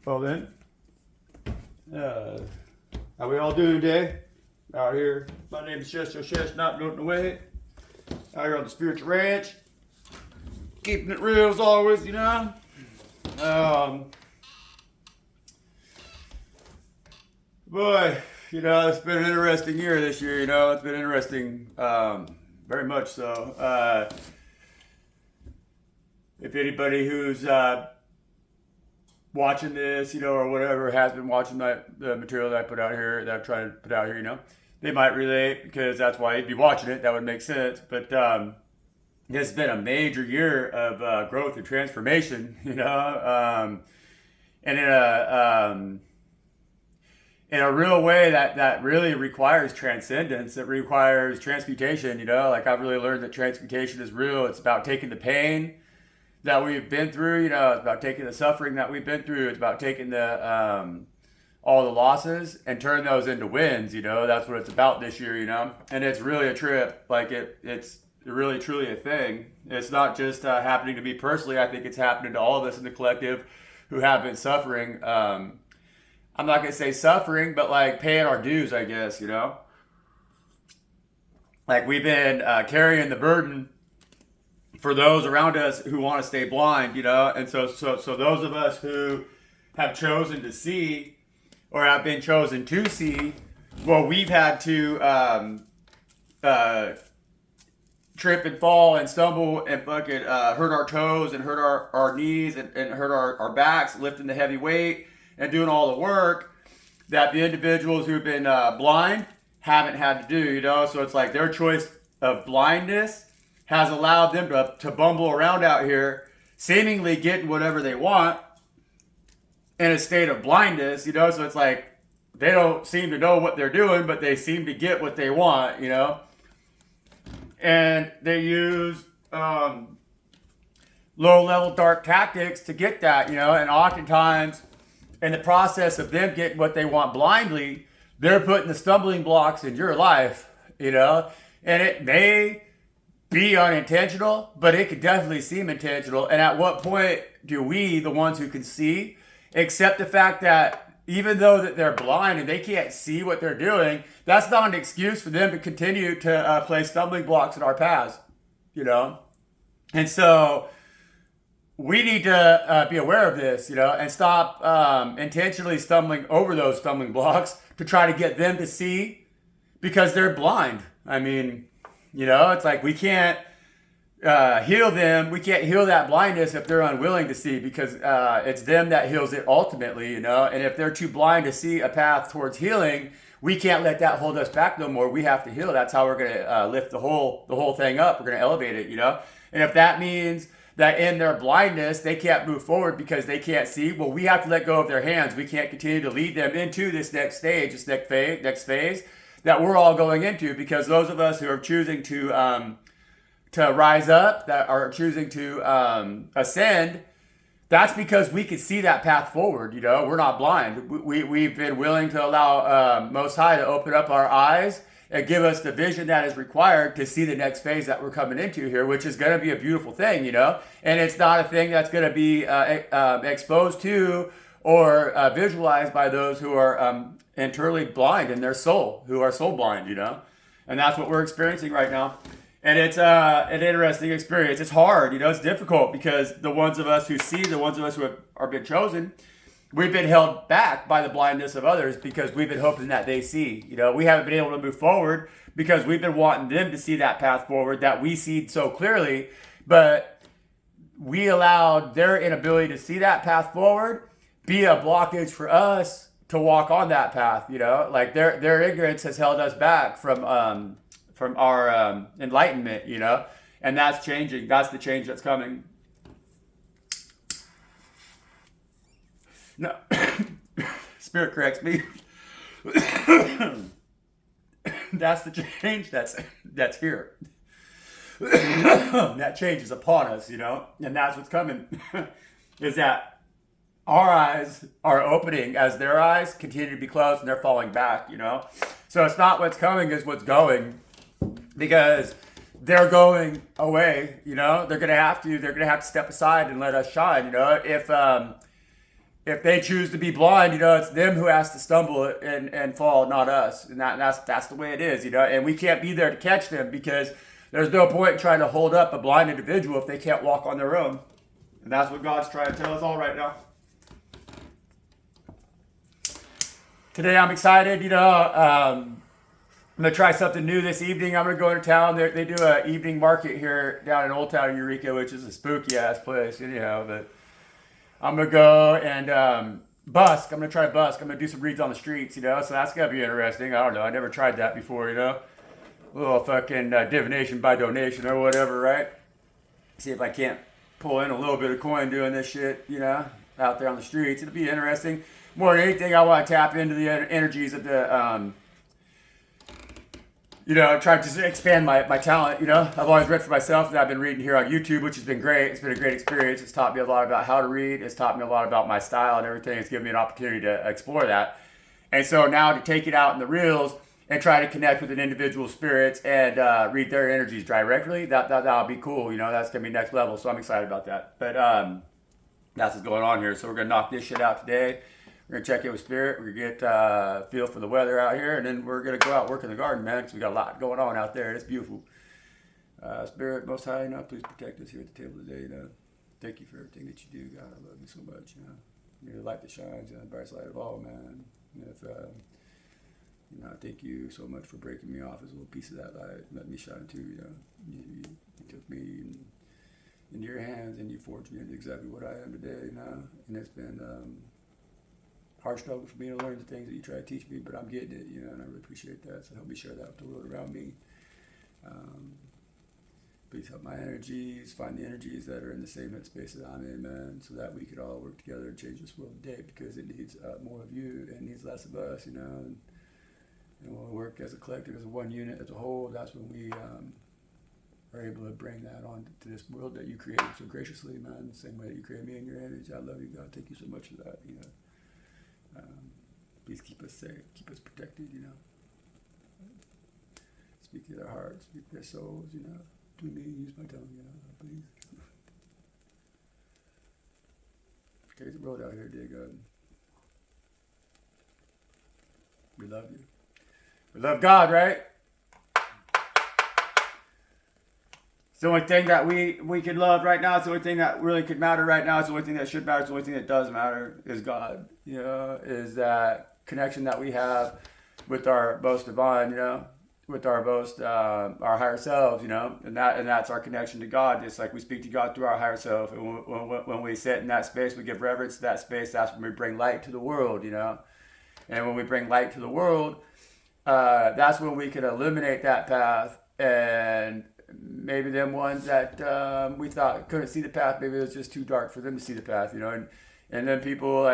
Well then, how we all doing today? Out here, my name is Chester Shesh, not floating away. Out here on the Spiritual Ranch, keeping it real as always, you know. Boy, you know, it's been an interesting year this year. You know, it's been interesting, very much so. If anybody who's watching this, you know, or whatever, has been watching the material that I put out here, that I'm trying to put out here, you know, they might relate because that's why you'd be watching it. That would make sense. But it's been a major year of growth and transformation, you know, and in a real way that really requires transcendence. It requires transmutation, you know. Like I've really learned that transmutation is real. It's about taking the pain that we've been through, you know. It's about taking the suffering that we've been through. It's about taking the all the losses and turn those into wins, you know. That's what it's about this year, you know. And it's really a trip. Like it's really truly a thing. It's not just happening to me personally. I think it's happening to all of us in the collective who have been suffering. I'm not gonna say suffering, but like paying our dues, I guess, you know. Like we've been carrying the burden for those around us who want to stay blind, you know. And so those of us who have chosen to see or have been chosen to see, well, we've had to trip and fall and stumble and fucking hurt our toes and hurt our knees and hurt our backs, lifting the heavy weight and doing all the work that the individuals who've been blind haven't had to do, you know. So it's like their choice of blindness has allowed them to bumble around out here, seemingly getting whatever they want in a state of blindness, you know. So it's like they don't seem to know what they're doing, but they seem to get what they want, you know. And they use low-level dark tactics to get that, you know. And oftentimes, in the process of them getting what they want blindly, they're putting the stumbling blocks in your life, you know. And it may be unintentional, but it could definitely seem intentional. And at what point do we, the ones who can see, accept the fact that even though that they're blind and they can't see what they're doing, that's not an excuse for them to continue to place stumbling blocks in our paths, you know? And so we need to be aware of this, you know, and stop intentionally stumbling over those stumbling blocks to try to get them to see because they're blind. I mean, you know, it's like we can't heal them. We can't heal that blindness if they're unwilling to see because it's them that heals it ultimately, you know. And if they're too blind to see a path towards healing, we can't let that hold us back no more. We have to heal. That's how we're going to lift the whole thing up. We're going to elevate it, you know. And if that means that in their blindness they can't move forward because they can't see, well, we have to let go of their hands. We can't continue to lead them into this next stage, this next phase that we're all going into, because those of us who are choosing to rise up, that are choosing to ascend, that's because we can see that path forward. You know, we're not blind. We've been willing to allow Most High to open up our eyes and give us the vision that is required to see the next phase that we're coming into here, which is going to be a beautiful thing, you know. And it's not a thing that's going to be exposed to or visualized by those who are internally blind in their soul, who are soul blind, you know. And that's what we're experiencing right now. And it's an interesting experience. It's hard, you know, it's difficult because the ones of us who see, the ones of us who are been chosen, we've been held back by the blindness of others because we've been hoping that they see. You know, we haven't been able to move forward because we've been wanting them to see that path forward that we see so clearly, but we allowed their inability to see that path forward be a blockage for us to walk on that path, you know. Like their ignorance has held us back from our enlightenment, you know. And that's changing. That's the change that's coming. No, Spirit corrects me. That's the change that's here. That change is upon us, you know. And that's what's coming. Is that our eyes are opening as their eyes continue to be closed and they're falling back, you know. So it's not what's coming, is what's going, because they're going away, you know. They're gonna have to step aside and let us shine, you know. if they choose to be blind, it's them who has to stumble and fall, not us. And that's the way it is, And we can't be there to catch them because there's no point in trying to hold up a blind individual if they can't walk on their own. And that's what God's trying to tell us all right now. Today I'm excited, I'm going to try something new this evening. I'm going to go into town. They do an evening market here down in Old Town Eureka, which is a spooky ass place, anyhow. But I'm going to go and busk. I'm going to try to busk. I'm going to do some reads on the streets, So that's going to be interesting. I don't know. I never tried that before, A little fucking divination by donation or whatever, right? See if I can't pull in a little bit of coin doing this shit, out there on the streets. It'll be interesting. More than anything, I want to tap into the energies of the, try to expand my talent, I've always read for myself, and I've been reading here on YouTube, which has been great. It's been a great experience. It's taught me a lot about how to read. It's taught me a lot about my style and everything. It's given me an opportunity to explore that. And so now to take it out in the reels and try to connect with an individual spirits and read their energies directly, that'll be cool, That's going to be next level, so I'm excited about that. But that's what's going on here. So we're going to knock this shit out today. We're going to check in with Spirit. We're going to get feel for the weather out here. And then we're going to go out work in the garden, man, because we got a lot going on out there. It's beautiful. Spirit, Most High, please protect us here at the table today. Thank you for everything that you do, God. I love you so much. You're the light that shines, the brightest light of all, man. I thank you so much for breaking me off as a little piece of that light. Let me shine too, You took me into your hands and you forged me into exactly what I am today, And it's been hard struggle for me to learn the things that you try to teach me, but I'm getting it, and I really appreciate that. So help me share that with the world around me. Please help my energies, find the energies that are in the same headspace that I'm in, man, so that we could all work together and change this world today, because it needs more of you and it needs less of us, And when we work as a collective, as a one unit, as a whole, that's when we are able to bring that on to this world that you created so graciously, man, the same way that you created me in your image. I love you, God. Thank you so much for that, Please keep us safe, keep us protected, Speak to their hearts, speak to their souls, Do me, use my tongue, please. Take the road out here, dear God. We love you. We love God, right? It's the only thing that we can love right now. It's the only thing that really could matter right now. It's the only thing that should matter. It's the only thing that does matter is God. Is that connection that we have with our most divine, with our most our higher selves, and that's our connection to God. Just like we speak to God through our higher self, and when we sit in that space, we give reverence to that space. That's when we bring light to the world, And when we bring light to the world, that's when we can illuminate that path. And maybe them ones that we thought couldn't see the path, maybe it was just too dark for them to see the path, And then people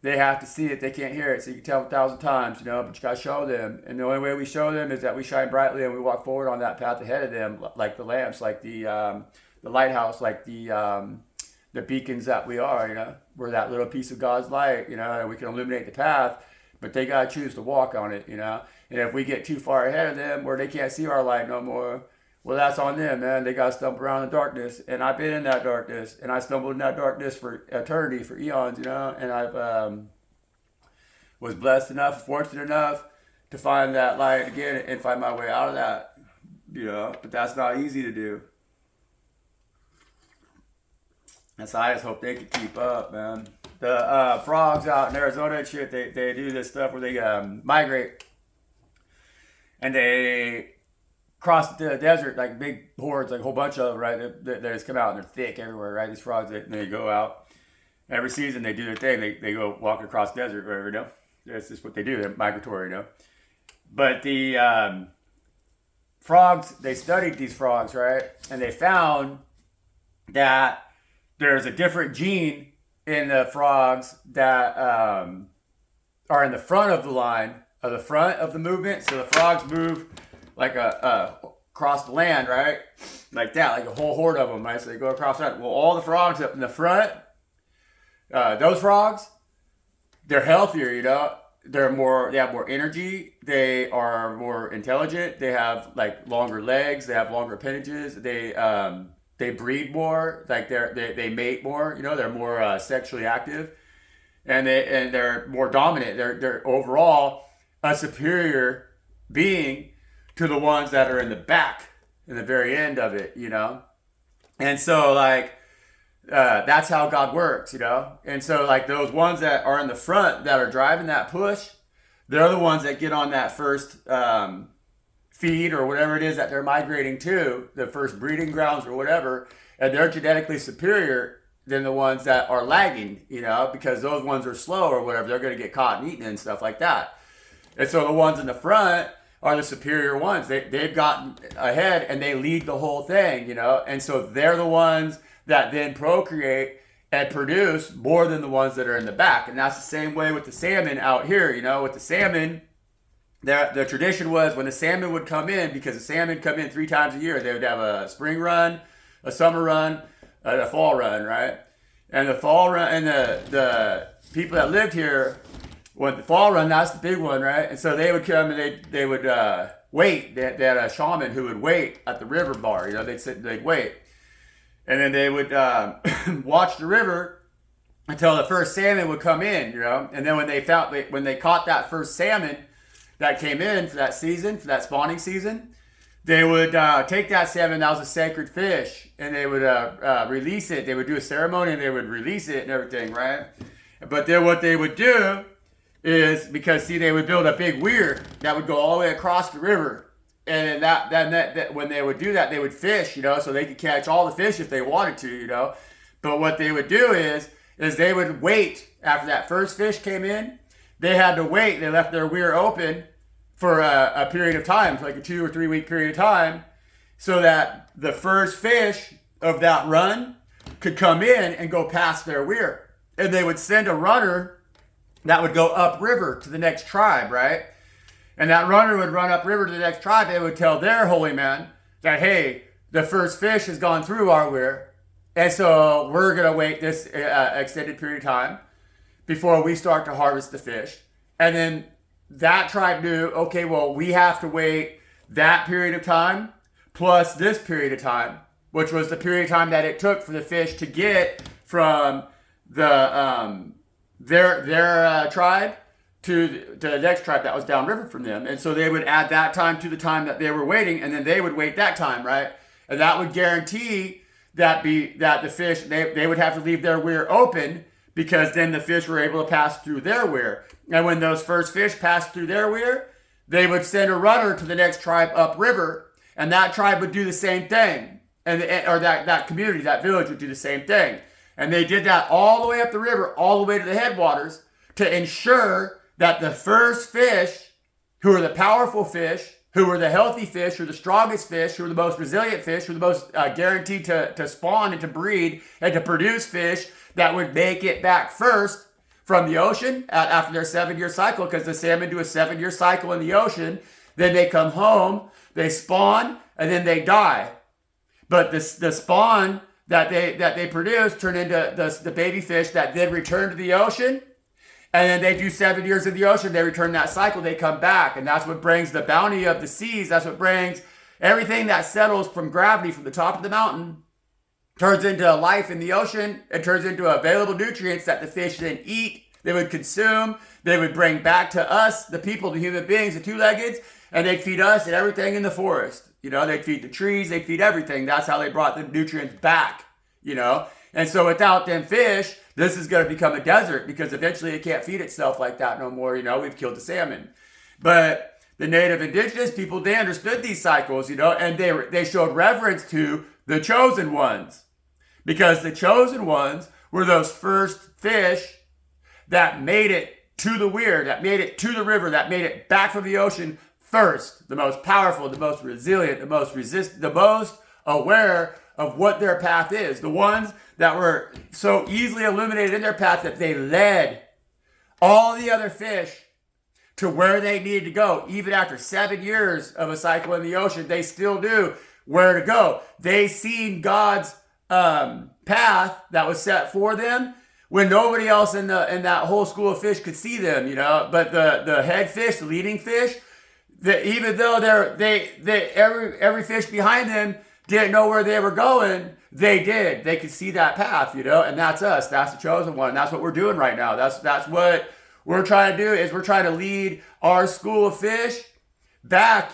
they have to see it, they can't hear it, so you can tell them 1,000 times, but you gotta show them. And the only way we show them is that we shine brightly and we walk forward on that path ahead of them, like the lamps, like the lighthouse, like the beacons that we are, We're that little piece of God's light, and we can illuminate the path, but they gotta choose to walk on it, And if we get too far ahead of them where they can't see our light no more, well, that's on them, man. They got to stumble around in the darkness. And I've been in that darkness. And I stumbled in that darkness for eternity, for eons, And I was blessed enough, fortunate enough to find that light again and find my way out of that, But that's not easy to do. And so I just hope they can keep up, man. The frogs out in Arizona and shit, they do this stuff where they migrate. And they cross the desert, like big hordes, like a whole bunch of them, right? They just come out and they're thick everywhere, right? These frogs, they go out. Every season they do their thing. They go walk across the desert, whatever, That's just what they do. They're migratory, But the frogs, they studied these frogs, right? And they found that there's a different gene in the frogs that are in the front of the line, of the front of the movement. So the frogs move like across the land, right? Like that, like a whole horde of them, right? So they go across that. Well, all the frogs up in the front, those frogs, they're healthier, they have more energy. They are more intelligent. They have like longer legs. They have longer appendages. They breed more. Like they mate more. They're more sexually active. and they're more dominant. They're overall a superior being to the ones that are in the back, in the very end of it, you know. And so like that's how God works, you know. And so like those ones that are in the front that are driving that push, they're the ones that get on that first feed or whatever it is that they're migrating to, the first breeding grounds or whatever, and they're genetically superior than the ones that are lagging, you know, because those ones are slow or whatever, they're going to get caught and eaten and stuff like that. And so the ones in the front are the superior ones. They've gotten ahead and they lead the whole thing, you know, and so they're the ones that then procreate and produce more than the ones that are in the back. And that's the same way with the salmon out here, you know. With the salmon, the tradition was when the salmon would come in, because the salmon come in 3 times a year, they would have a spring run, a summer run, a fall run, right? And the fall run, and the people that lived here, when the fall run, that's the big one, right? And so they would come and they would wait. They had a shaman who would wait at the river bar, you know. They'd sit and they'd wait. And then they would watch the river until the first salmon would come in, you know. And then when they caught that first salmon that came in for that season, for that spawning season, they would take that salmon. That was a sacred fish, and they would release it. They would do a ceremony, and they would release it and everything, right? But then what they would do is, because see, they would build a big weir that would go all the way across the river. And that when they would do that, they would fish, you know, so they could catch all the fish if they wanted to, you know. But what they would do is they would wait after that first fish came in. They had to wait. They left their weir open for a period of time, like a 2 or 3 week period of time, so that the first fish of that run could come in and go past their weir. And they would send a runner that would go upriver to the next tribe, right? And that runner would run upriver to the next tribe. They would tell their holy man that, hey, the first fish has gone through our weir, and so we're going to wait this extended period of time before we start to harvest the fish. And then that tribe knew, okay, well, we have to wait that period of time plus this period of time, which was the period of time that it took for the fish to get from the their tribe to the next tribe that was downriver from them. And so they would add that time to the time that they were waiting, and then they would wait that time, right? And that would guarantee that the fish, they would have to leave their weir open, because then the fish were able to pass through their weir. And when those first fish passed through their weir, they would send a runner to the next tribe upriver, and that tribe would do the same thing. Or that community, that village would do the same thing. And they did that all the way up the river, all the way to the headwaters, to ensure that the first fish, who are the powerful fish, who are the healthy fish, who are the strongest fish, who are the most resilient fish, who are the most guaranteed to spawn and to breed and to produce fish that would make it back first from the ocean after their 7-year cycle, because the salmon do a 7-year cycle in the ocean. Then they come home, they spawn, and then they die. But the spawn that they produce turn into the baby fish that then return to the ocean. And then they do 7 years in the ocean. They return that cycle. They come back. And that's what brings the bounty of the seas. That's what brings everything that settles from gravity from the top of the mountain, turns into life in the ocean. It turns into available nutrients that the fish then eat. They would consume. They would bring back to us, the people, the human beings, the two-leggeds. And they'd feed us and everything in the forest. You know, they'd feed the trees. They'd feed everything. That's how they brought the nutrients back, you know. And so without them fish, this is going to become a desert, because eventually it can't feed itself like that no more. You know, we've killed the salmon. But the native indigenous people, they understood these cycles, you know, and they showed reverence to the chosen ones, because the chosen ones were those first fish that made it to the weir, that made it to the river, that made it back from the ocean first. The most powerful, the most resilient, the most aware of what their path is. The ones that were so easily illuminated in their path that they led all the other fish to where they needed to go. Even after 7 years of a cycle in the ocean, they still knew where to go. They seen God's path that was set for them when nobody else in that whole school of fish could see them, you know. But the head fish, the leading fish, even though every fish behind them didn't know where they were going, They did. They could see that path, and that's us. That's the chosen one. And that's what we're doing right now. That's what we're trying to do, is we're trying to lead our school of fish back,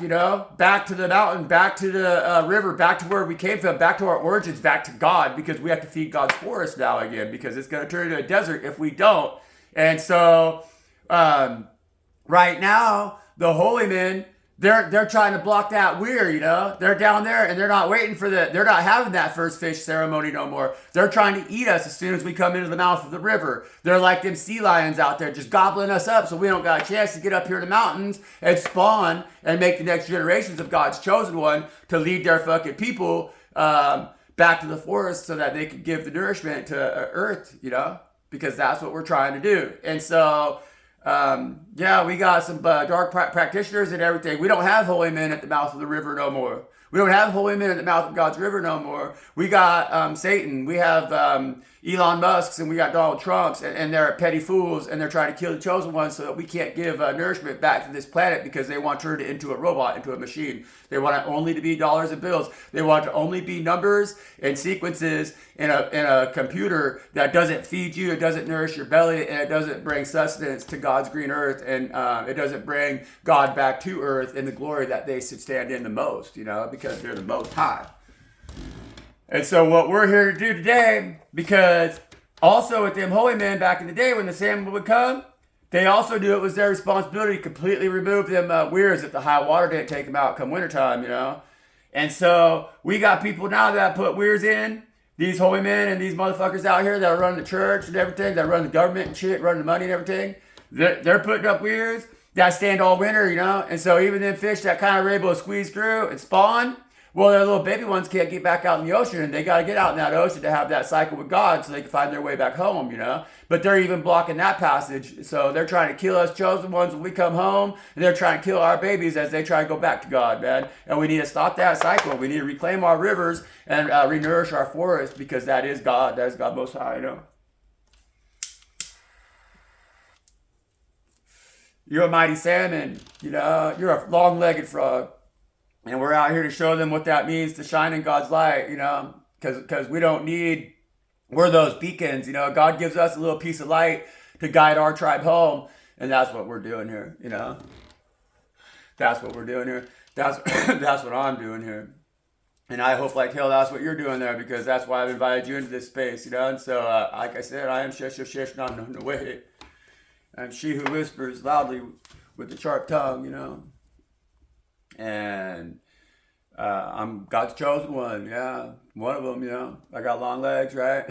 back to the mountain, back to the river, back to where we came from, back to our origins, back to God, because we have to feed God's forest now again, because it's going to turn into a desert if we don't. And so right now, the holy men, they're trying to block that weir, They're down there and they're not waiting for they're not having that first fish ceremony no more. They're trying to eat us as soon as we come into the mouth of the river. They're like them sea lions out there just gobbling us up, so we don't got a chance to get up here to the mountains and spawn and make the next generations of God's chosen one to lead their fucking people back to the forest so that they can give the nourishment to earth, because that's what we're trying to do. And so we got some dark practitioners and everything. We don't have holy men at the mouth of the river no more. We don't have holy men at the mouth of God's river no more. We got Satan. We have Elon Musk's, and we got Donald Trump's, and they're petty fools, and they're trying to kill the chosen ones so that we can't give nourishment back to this planet, because they want to turn it into a robot, into a machine. They want it only to be dollars and bills. They want to only be numbers and sequences in a computer that doesn't feed you, it doesn't nourish your belly, and it doesn't bring sustenance to God's green earth, and it doesn't bring God back to earth in the glory that they should stand in the most, because they're the most high. And so what we're here to do today, because also with them holy men back in the day when the salmon would come, they also knew it was their responsibility to completely remove them weirs if the high water didn't take them out come wintertime, And so we got people now that put weirs in, these holy men and these motherfuckers out here that are running the church and everything, that run the government and shit, running the money and everything. They're putting up weirs that stand all winter, And so even them fish that kind of are able to squeeze through and spawn, well, their little baby ones can't get back out in the ocean, and they got to get out in that ocean to have that cycle with God so they can find their way back home, But they're even blocking that passage. So they're trying to kill us chosen ones when we come home, and they're trying to kill our babies as they try to go back to God, man. And we need to stop that cycle. We need to reclaim our rivers and renourish our forests, because that is God. That is God Most High, You're a mighty salmon, you're a long-legged frog. And we're out here to show them what that means to shine in God's light, because we don't need, we're those beacons, God gives us a little piece of light to guide our tribe home, and that's what we're doing here, That's what we're doing here. That's what I'm doing here. And I hope like hell that's what you're doing there, because that's why I've invited you into this space, And so, like I said, I am Shesh, not known the way. I'm she who whispers loudly with the sharp tongue, And I'm God's chosen one, one of them, I got long legs, right?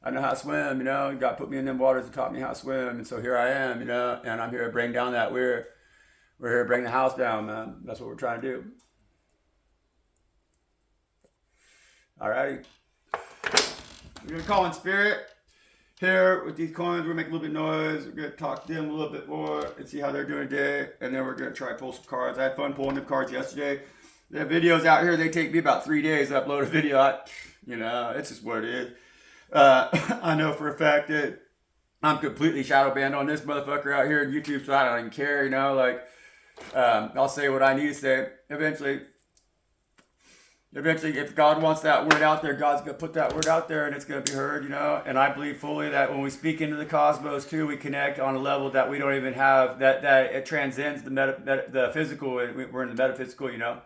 I know how to swim, God put me in them waters and taught me how to swim, and so here I am, and I'm here to bring down that weir. We're here to bring the house down, man. That's what we're trying to do. All right. We're going to call in spirit. Here with these coins, we're making a little bit of noise. We're going to talk to them a little bit more and see how they're doing today. And then we're going to try to pull some cards. I had fun pulling them cards yesterday. The videos out here, they take me about 3 days to upload a video. It's just what it is. I know for a fact that I'm completely shadow banned on this motherfucker out here on YouTube, so I don't even care, I'll say what I need to say eventually. Eventually, if God wants that word out there, God's going to put that word out there and it's going to be heard, And I believe fully that when we speak into the cosmos too, we connect on a level that we don't even have, that it transcends the physical. We're in the metaphysical, And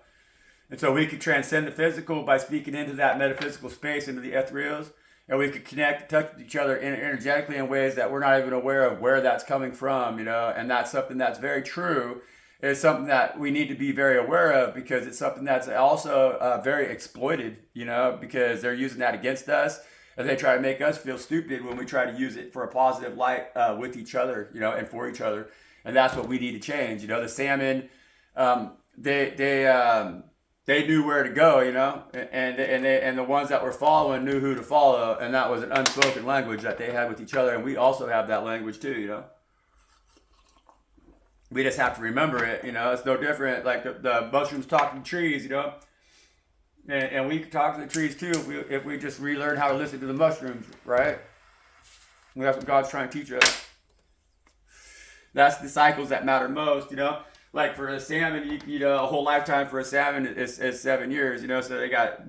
so we can transcend the physical by speaking into that metaphysical space, into the ethereals. And we can connect, touch each other energetically in ways that we're not even aware of where that's coming from, And that's something that's very true. It's something that we need to be very aware of, because it's something that's also very exploited, because they're using that against us, and they try to make us feel stupid when we try to use it for a positive light with each other, and for each other. And that's what we need to change. The salmon, they knew where to go, and the ones that were following knew who to follow, and that was an unspoken language that they had with each other, and we also have that language too, We just have to remember it, It's no different. Like the mushrooms talk to the trees, and we can talk to the trees too if we just relearn how to listen to the mushrooms, right? And that's what God's trying to teach us. That's the cycles that matter most, like for a salmon, a whole lifetime for a salmon is 7 years, so they got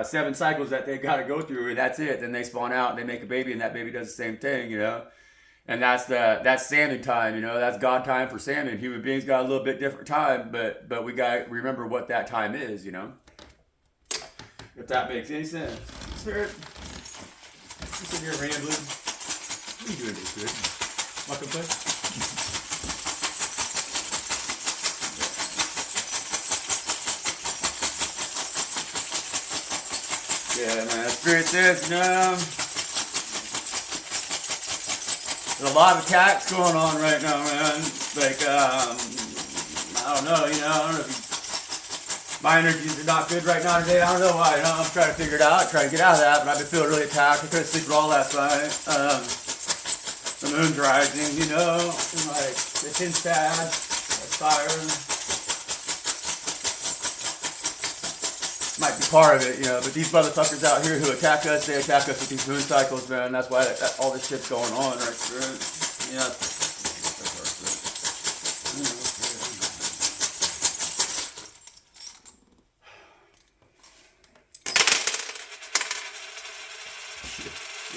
7 cycles that they got to go through, and that's it. Then they spawn out and they make a baby, and that baby does the same thing. And that's salmon time, that's God time for salmon. Human beings got a little bit different time, but we got to remember what that time is. If that makes any sense. Spirit, you sit here rambling. What are you doing, Spirit? Welcome, play. Yeah, man. Spirit says, there's a lot of attacks going on right now, man. Like, I don't know, I don't know if my energies are not good right now today. I don't know why. I'm trying to figure it out, trying to get out of that, but I've been feeling really attacked. I couldn't sleep at all last night. The moon's rising, and like, it's in sad, like fire. Might be part of it, but these motherfuckers out here who attack us, they attack us with these moon cycles, man. That's why all this shit's going on, right? Yeah.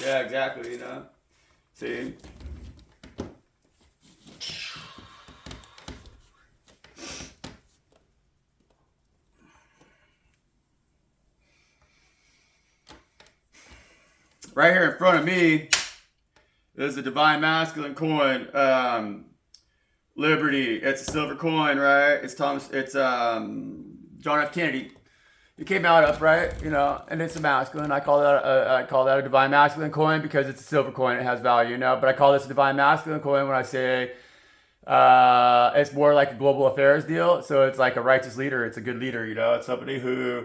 Yeah, exactly, See? Right here in front of me is a Divine Masculine coin, Liberty. It's a silver coin, right? It's John F. Kennedy. It came out upright, and it's a masculine. I call that a Divine Masculine coin because it's a silver coin. It has value, But I call this a Divine Masculine coin when I say it's more like a global affairs deal. So it's like a righteous leader. It's a good leader, It's somebody who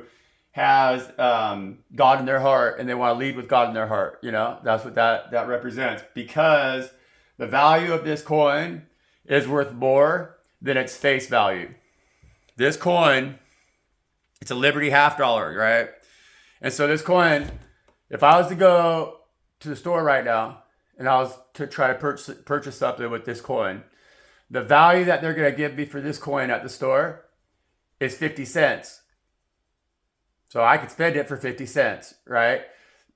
has God in their heart and they want to lead with God in their heart. That's what that represents, because the value of this coin is worth more than its face value. This coin, it's a Liberty $50, right? And so this coin, if I was to go to the store right now and I was to try to purchase something with this coin, the value that they're going to give me for this coin at the store is 50 cents. So I could spend it for 50 cents, right?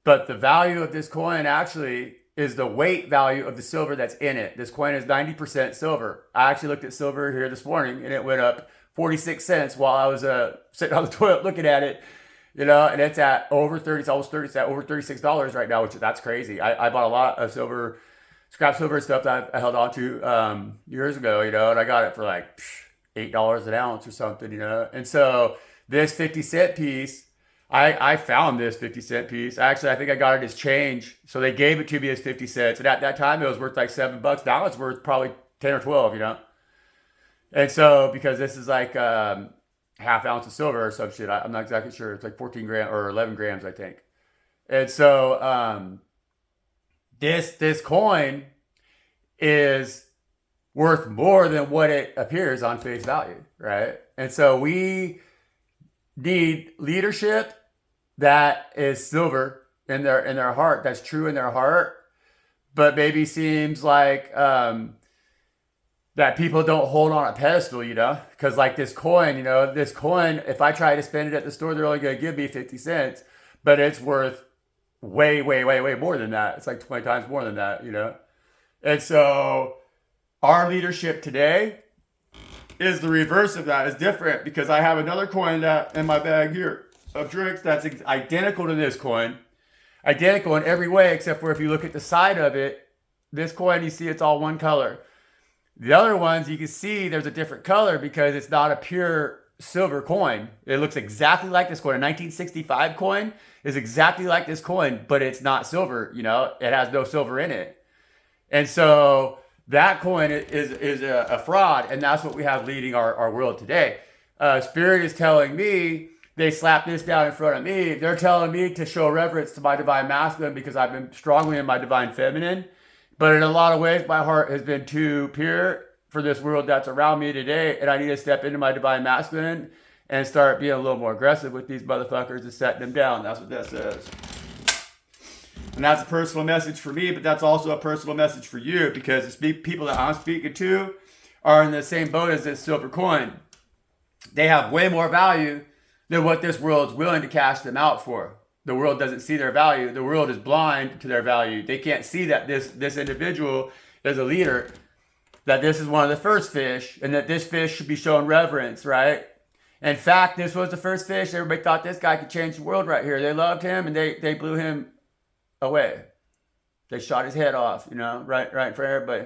But the value of this coin actually is the weight value of the silver that's in it. This coin is 90% silver. I actually looked at silver here this morning and it went up 46 cents while I was sitting on the toilet looking at it, and it's at over 30, it's almost 30, it's at over $36 right now, which that's crazy. I bought a lot of silver, scrap silver stuff that I held on to years ago, and I got it for like $8 an ounce or something, And so this 50-cent piece, I found this 50-cent piece. Actually, I think I got it as change. So they gave it to me as 50 cents. And at that time, it was worth like $7. Now it's worth probably 10 or 12, And so, because this is like half ounce of silver or some shit, I'm not exactly sure. It's like 14 grams or 11 grams, I think. And so, this coin is worth more than what it appears on face value, right? And so we need leadership that is silver in their heart, that's true in their heart, but maybe seems like that people don't hold on a pedestal, because like this coin, if I try to spend it at the store, they're only going to give me 50 cents, but it's worth way, way, way, way more than that. It's like 20 times more than that, And so our leadership today is the reverse of that. It's different, because I have another coin that in my bag here of drinks that's identical to this coin. Identical in every way, except for if you look at the side of it, this coin, you see it's all one color. The other ones, you can see there's a different color because it's not a pure silver coin. It looks exactly like this coin. A 1965 coin is exactly like this coin, but it's not silver, It has no silver in it. And so that coin is a fraud, and that's what we have leading our world today. Spirit is telling me, they slapped this down in front of me. They're telling me to show reverence to my Divine Masculine because I've been strongly in my Divine Feminine. But in a lot of ways, my heart has been too pure for this world that's around me today, and I need to step into my Divine Masculine and start being a little more aggressive with these motherfuckers and setting them down. That's what that says. And that's a personal message for me, but that's also a personal message for you, because it's people that I'm speaking to are in the same boat as this silver coin. They have way more value than what this world is willing to cash them out for. The world doesn't see their value. The world is blind to their value. They can't see that this individual is a leader, that this is one of the first fish, and that this fish should be shown reverence, right? In fact, this was the first fish. Everybody thought this guy could change the world right here. They loved him, and they blew him away. They shot his head off, you know, right in front of everybody.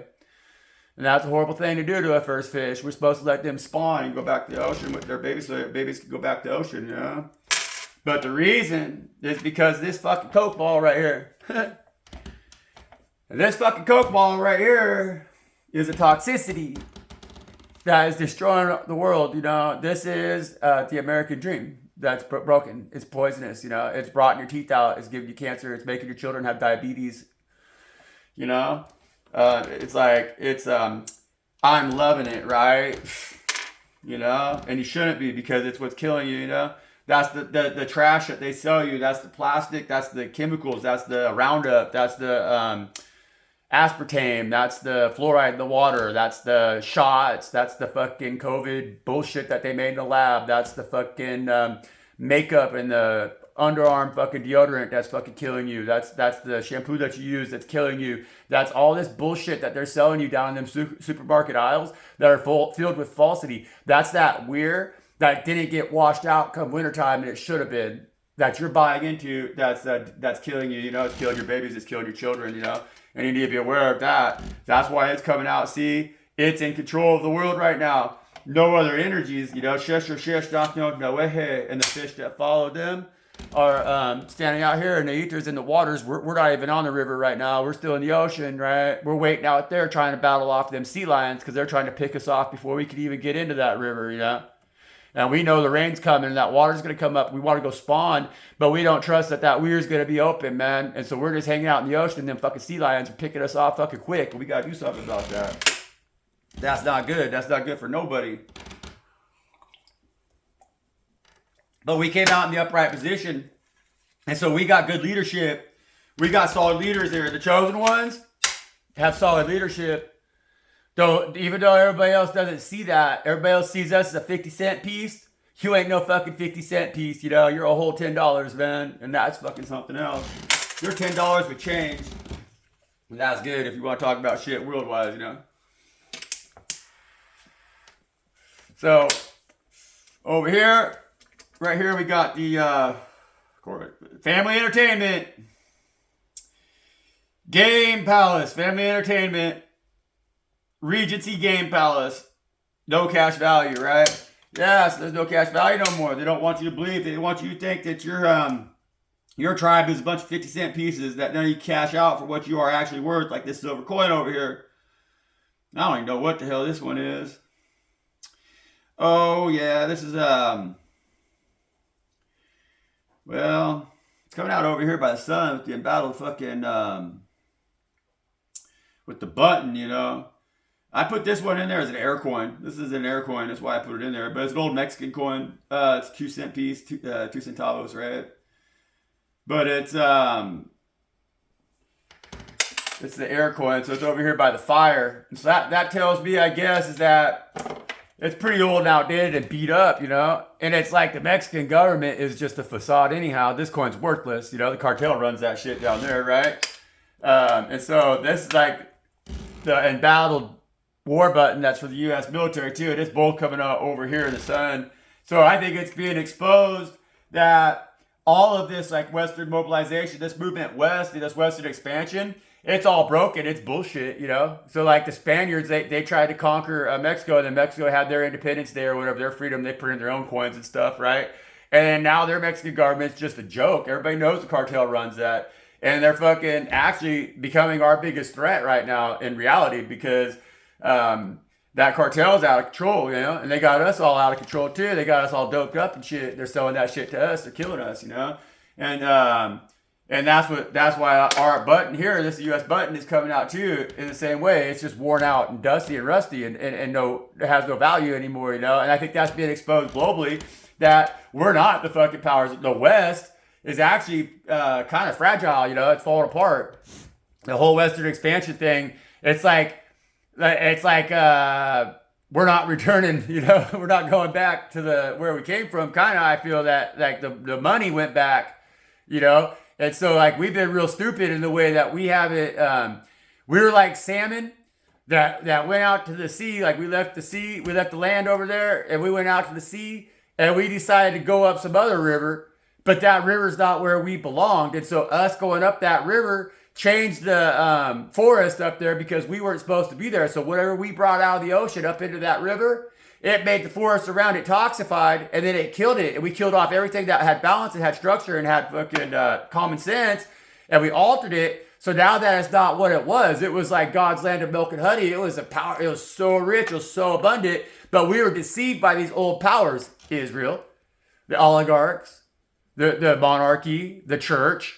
And that's a horrible thing to do to a first fish. We're supposed to let them spawn and go back to the ocean with their babies so their babies can go back to the ocean, you know? But the reason is because this fucking Coke ball right here. And this fucking Coke ball right here is a toxicity that is destroying the world, you know? This is the American dream that's broken. It's poisonous, you know? It's rotting your teeth out. It's giving you cancer. It's making your children have diabetes, you know? I'm loving it, right? You know? And you shouldn't be, because it's what's killing you, you know? That's the trash that they sell you. That's the plastic. That's the chemicals. That's the Roundup. That's the aspartame. That's the fluoride in the water. That's the shots. That's the fucking COVID bullshit that they made in the lab. That's the fucking makeup and the underarm fucking deodorant that's fucking killing you. That's the shampoo that you use that's killing you. That's all this bullshit that they're selling you down in them supermarket aisles that are filled with falsity. That's that weird that didn't get washed out come wintertime and it should have been, that you're buying into, that's killing you, you know? It's killing your babies, it's killing your children, you know? And you need to be aware of that. That's why it's coming out. See, it's in control of the world right now. No other energies, you know? Shesh or shesh, no way. And the fish that follow them are standing out here in the ethers, in the waters. We're not even on the river right now. We're still in the ocean, right? We're waiting out there trying to battle off them sea lions because they're trying to pick us off before we could even get into that river, you know? And we know the rain's coming and that water's going to come up. We want to go spawn, but we don't trust that weir's going to be open, man. And so we're just hanging out in the ocean and them fucking sea lions are picking us off fucking quick. We got to do something about that. That's not good. That's not good for nobody. But we came out in the upright position. And so we got good leadership. We got solid leaders here. The chosen ones have solid leadership. Even though everybody else doesn't see that, everybody else sees us as a 50-cent piece. You ain't no fucking 50-cent piece, you know? You're a whole $10, man. And that's fucking something else. You're $10 with change. And that's good if you want to talk about shit worldwide, you know? So, over here, right here, we got the Family Entertainment. Game Palace, Family Entertainment. Regency Game Palace. No cash value, right? Yes, there's no cash value no more. They don't want you to believe. They want you to think that your tribe is a bunch of 50-cent pieces that none of you cash out for what you are actually worth, like this silver coin over here. I don't even know what the hell this one is. Oh, yeah, this is, well, it's coming out over here by the sun with the embattled fucking, with the button, you know. I put this one in there as an air coin. This is an air coin. That's why I put it in there. But it's an old Mexican coin. It's a 2-cent piece, 2 centavos, right? But it's the air coin. So it's over here by the fire. And so that tells me, I guess, is that it's pretty old and outdated and beat up, you know? And it's like the Mexican government is just a facade anyhow. This coin's worthless. You know, the cartel runs that shit down there, right? And so this is like the embattled war button that's for the U.S. military too. It is both coming out over here in the sun. So I think it's being exposed that all of this like Western mobilization, this movement west, this Western expansion, it's all broken. It's bullshit, you know? So like the Spaniards, they tried to conquer Mexico, and then Mexico had their independence day or whatever, their freedom. They printed their own coins and stuff, right? And now their Mexican government's just a joke. Everybody knows the cartel runs that. And they're fucking actually becoming our biggest threat right now in reality, because that cartel's out of control, you know, and they got us all out of control too. They got us all doped up and shit. They're selling that shit to us. They're killing us, you know, and that's why our button here, this U.S. button, is coming out too in the same way. It's just worn out and dusty and rusty and no, it has no value anymore, you know. And I think that's being exposed globally, that we're not the fucking powers. The West is actually kind of fragile, you know. It's falling apart. The whole Western expansion thing. It's like we're not returning, we're not going back to the where we came from. Kind of, I feel that like the money went back, and so like we've been real stupid in the way that we have it. We were like salmon that went out to the sea. Like we left the land over there, and we went out to the sea, and we decided to go up some other river, but that river's not where we belonged, and so us going up that river changed the forest up there because we weren't supposed to be there. So whatever we brought out of the ocean up into that river, it made the forest around it toxified, and then it killed it. And we killed off everything that had balance and had structure and had fucking common sense, and we altered it. So now that it's not what it was like God's land of milk and honey. It was it was so rich, it was so abundant, but we were deceived by these old powers: Israel, the oligarchs, the monarchy, the church,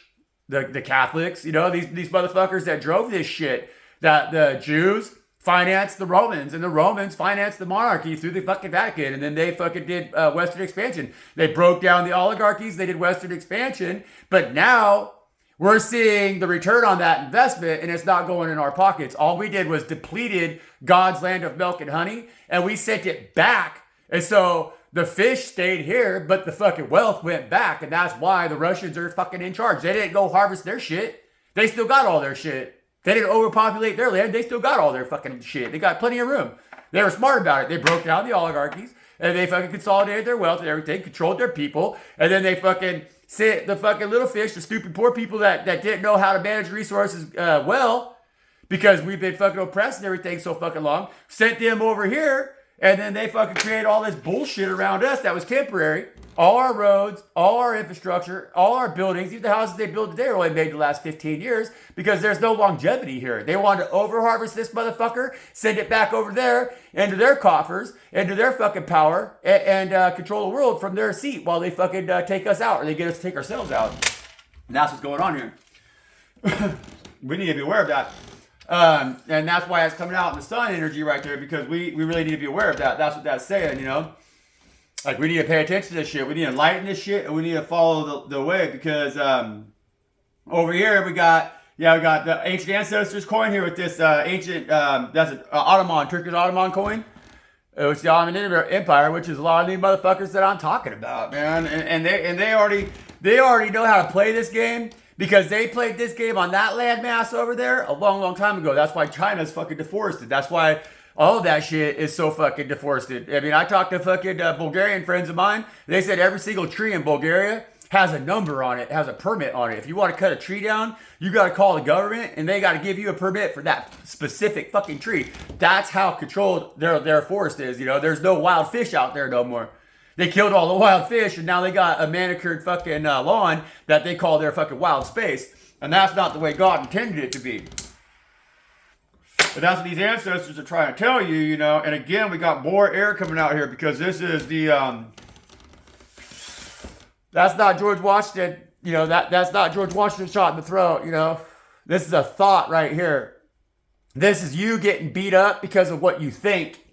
the Catholics, these motherfuckers that drove this shit. That the Jews financed the Romans, and the Romans financed the monarchy through the fucking Vatican, and then they fucking did Western expansion. They broke down the oligarchies, they did Western expansion, but now we're seeing the return on that investment, and it's not going in our pockets. All we did was depleted God's land of milk and honey, and we sent it back. And so the fish stayed here, but the fucking wealth went back, and that's why the Russians are fucking in charge. They didn't go harvest their shit. They still got all their shit. They didn't overpopulate their land. They still got all their fucking shit. They got plenty of room. They were smart about it. They broke down the oligarchies, and they fucking consolidated their wealth and everything, controlled their people, and then they fucking sent the fucking little fish, the stupid poor people that didn't know how to manage resources well, because we've been fucking oppressed and everything so fucking long, sent them over here. And then they fucking created all this bullshit around us that was temporary. All our roads, all our infrastructure, all our buildings, even the houses they build today are only made the last 15 years because there's no longevity here. They wanted to over-harvest this motherfucker, send it back over there into their coffers, into their fucking power, and control the world from their seat while they fucking take us out, or they get us to take ourselves out. And that's what's going on here. We need to be aware of that. And that's why it's coming out in the sun energy right there, because we really need to be aware of that. That's what that's saying, Like, we need to pay attention to this shit. We need to enlighten this shit, and we need to follow the way, because over here we got the ancient ancestors coin here with this ancient, that's an Ottoman, Turkish Ottoman coin. It's the Ottoman Empire, which is a lot of these motherfuckers that I'm talking about, man. And they already know how to play this game, because they played this game on that landmass over there a long, long time ago. That's why China's fucking deforested. That's why all of that shit is so fucking deforested. I mean, I talked to fucking Bulgarian friends of mine. They said every single tree in Bulgaria has a number on it, has a permit on it. If you want to cut a tree down, you got to call the government, and they got to give you a permit for that specific fucking tree. That's how controlled their forest is. There's no wild fish out there no more. They killed all the wild fish, and now they got a manicured fucking lawn that they call their fucking wild space. And that's not the way God intended it to be. But that's what these ancestors are trying to tell you, And again, we got more air coming out here, because this is the, that's not George Washington, that's not George Washington shot in the throat, This is a thought right here. This is you getting beat up because of what you think.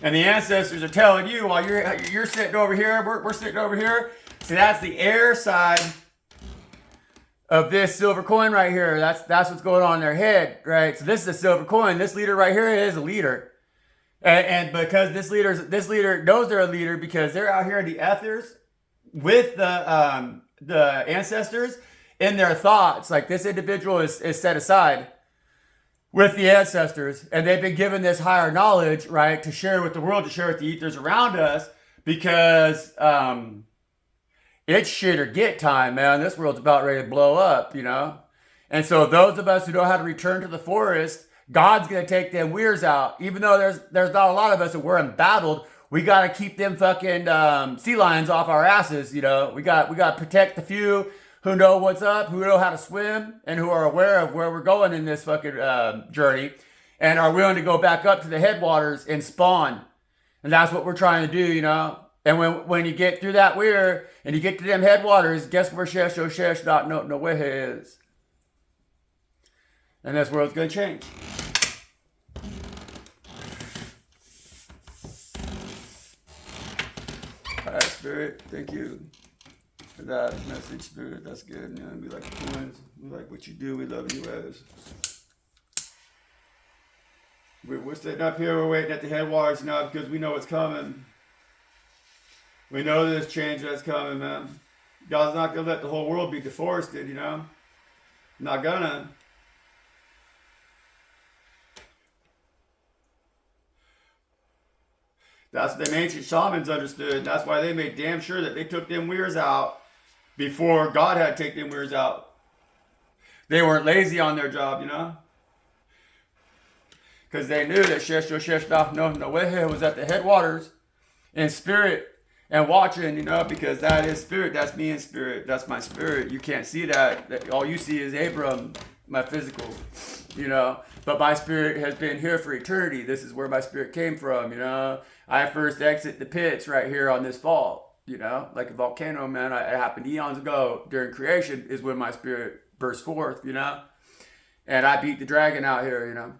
And the ancestors are telling you while you're sitting over here, we're sitting over here. See, that's the air side of this silver coin right here. That's what's going on in their head, right? So this is a silver coin. This leader right here is a leader, and because this leader knows they're a leader, because they're out here in the ethers with the ancestors in their thoughts. Like, this individual is set aside with the ancestors, and they've been given this higher knowledge, right, to share with the world, to share with the ethers around us, because it's shit or get time, man. This world's about ready to blow up, And so those of us who know how to return to the forest, God's gonna take them weirs out. Even though there's not a lot of us and we're embattled, we gotta keep them fucking sea lions off our asses, We gotta protect the few who know what's up, who know how to swim, and who are aware of where we're going in this fucking journey, and are willing to go back up to the headwaters and spawn. And that's what we're trying to do, And when you get through that weir, and you get to them headwaters, guess where Shesh is? And this world's going to change. All right, Spirit, thank you for that message, Spirit. That's good, man. We like the coins. We like what you do. We love you as. We're sitting up here, we're waiting at the headwaters now because we know what's coming. We know there's change that's coming, man. God's not going to let the whole world be deforested, you know? Not gonna. That's what the ancient shamans understood. That's why they made damn sure that they took them weirs out before God had to take them weirs out. They weren't lazy on their job, you know? Because they knew that Shesho Sheshnach no Noehe was at the headwaters in spirit and watching, you know, because that is spirit. That's me in spirit. That's my spirit. You can't see that. All you see is Abram, my physical, you know. But my spirit has been here for eternity. This is where my spirit came from, you know. I first exit the pits right here on this fault, you know, like a volcano, man. It happened eons ago during creation is when my spirit burst forth, you know. And I beat the dragon out here, you know.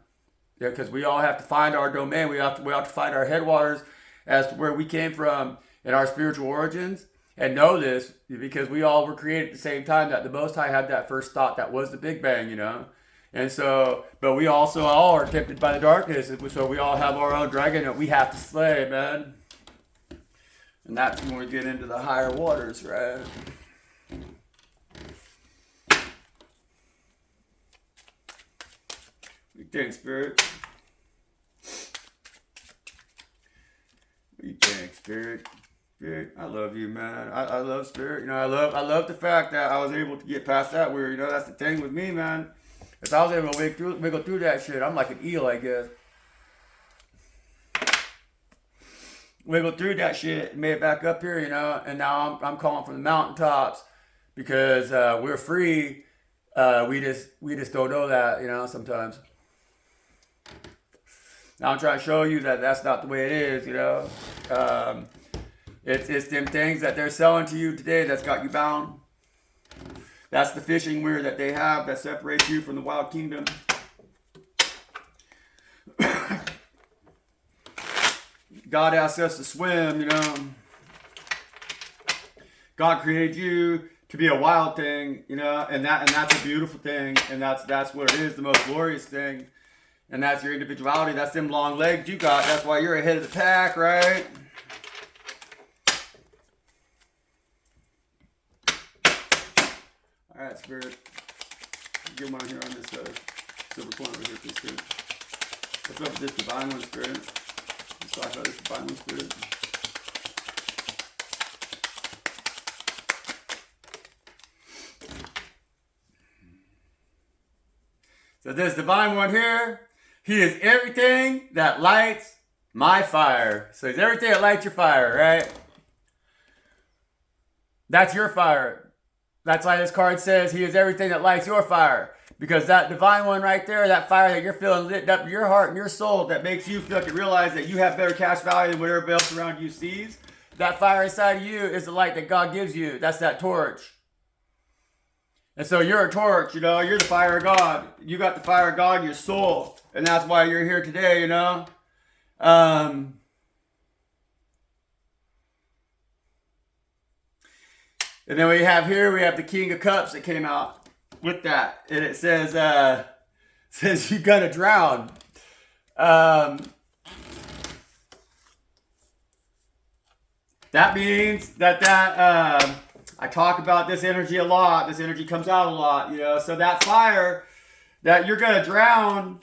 Yeah, because we all have to find our domain. We have to find our headwaters as to where we came from in our spiritual origins, and know this because we all were created at the same time. That the Most High had that first thought that was the Big Bang, you know. And so, but we also all are tempted by the darkness, so we all have our own dragon that we have to slay, man. And that's when we get into the higher waters, right? We think, Spirit. We think, Spirit. Spirit, I love you, man. I love Spirit. You know, I love the fact that I was able to get past that weird. You know, that's the thing with me, man. If I was able to wiggle through that shit, I'm like an eel, I guess. Wiggle through that shit, made it back up here, you know, and now I'm calling from the mountaintops because we're free. We just don't know that, you know, sometimes. Now I'm trying to show you that that's not the way it is, you know. It's them things that they're selling to you today that's got you bound. That's the fishing weir that they have that separates you from the wild kingdom. God asks us to swim, you know. God created you to be a wild thing, you know, and that's a beautiful thing, and that's what it is, the most glorious thing. And that's your individuality. That's them long legs you got. That's why you're ahead of the pack, right? All right, Spirit. Get one here on this silver coin over here, please, Spirit. What's up with this divine one, Spirit? Let's talk about this divine one, Spirit. So this divine one here, he is everything that lights my fire. So he's everything that lights your fire, right? That's your fire. That's why this card says he is everything that lights your fire. Because that divine one right there, that fire that you're feeling lit up in your heart and your soul that makes you feel to realize that you have better cash value than what everybody else around you sees. That fire inside of you is the light that God gives you. That's that torch. And so you're a torch, you know, you're the fire of God. You got the fire of God in your soul. And that's why you're here today, you know. And then we have the King of Cups that came out with that. And it says you're gonna drown. That means that I talk about this energy a lot. This energy comes out a lot, you know. So that fire that you're gonna drown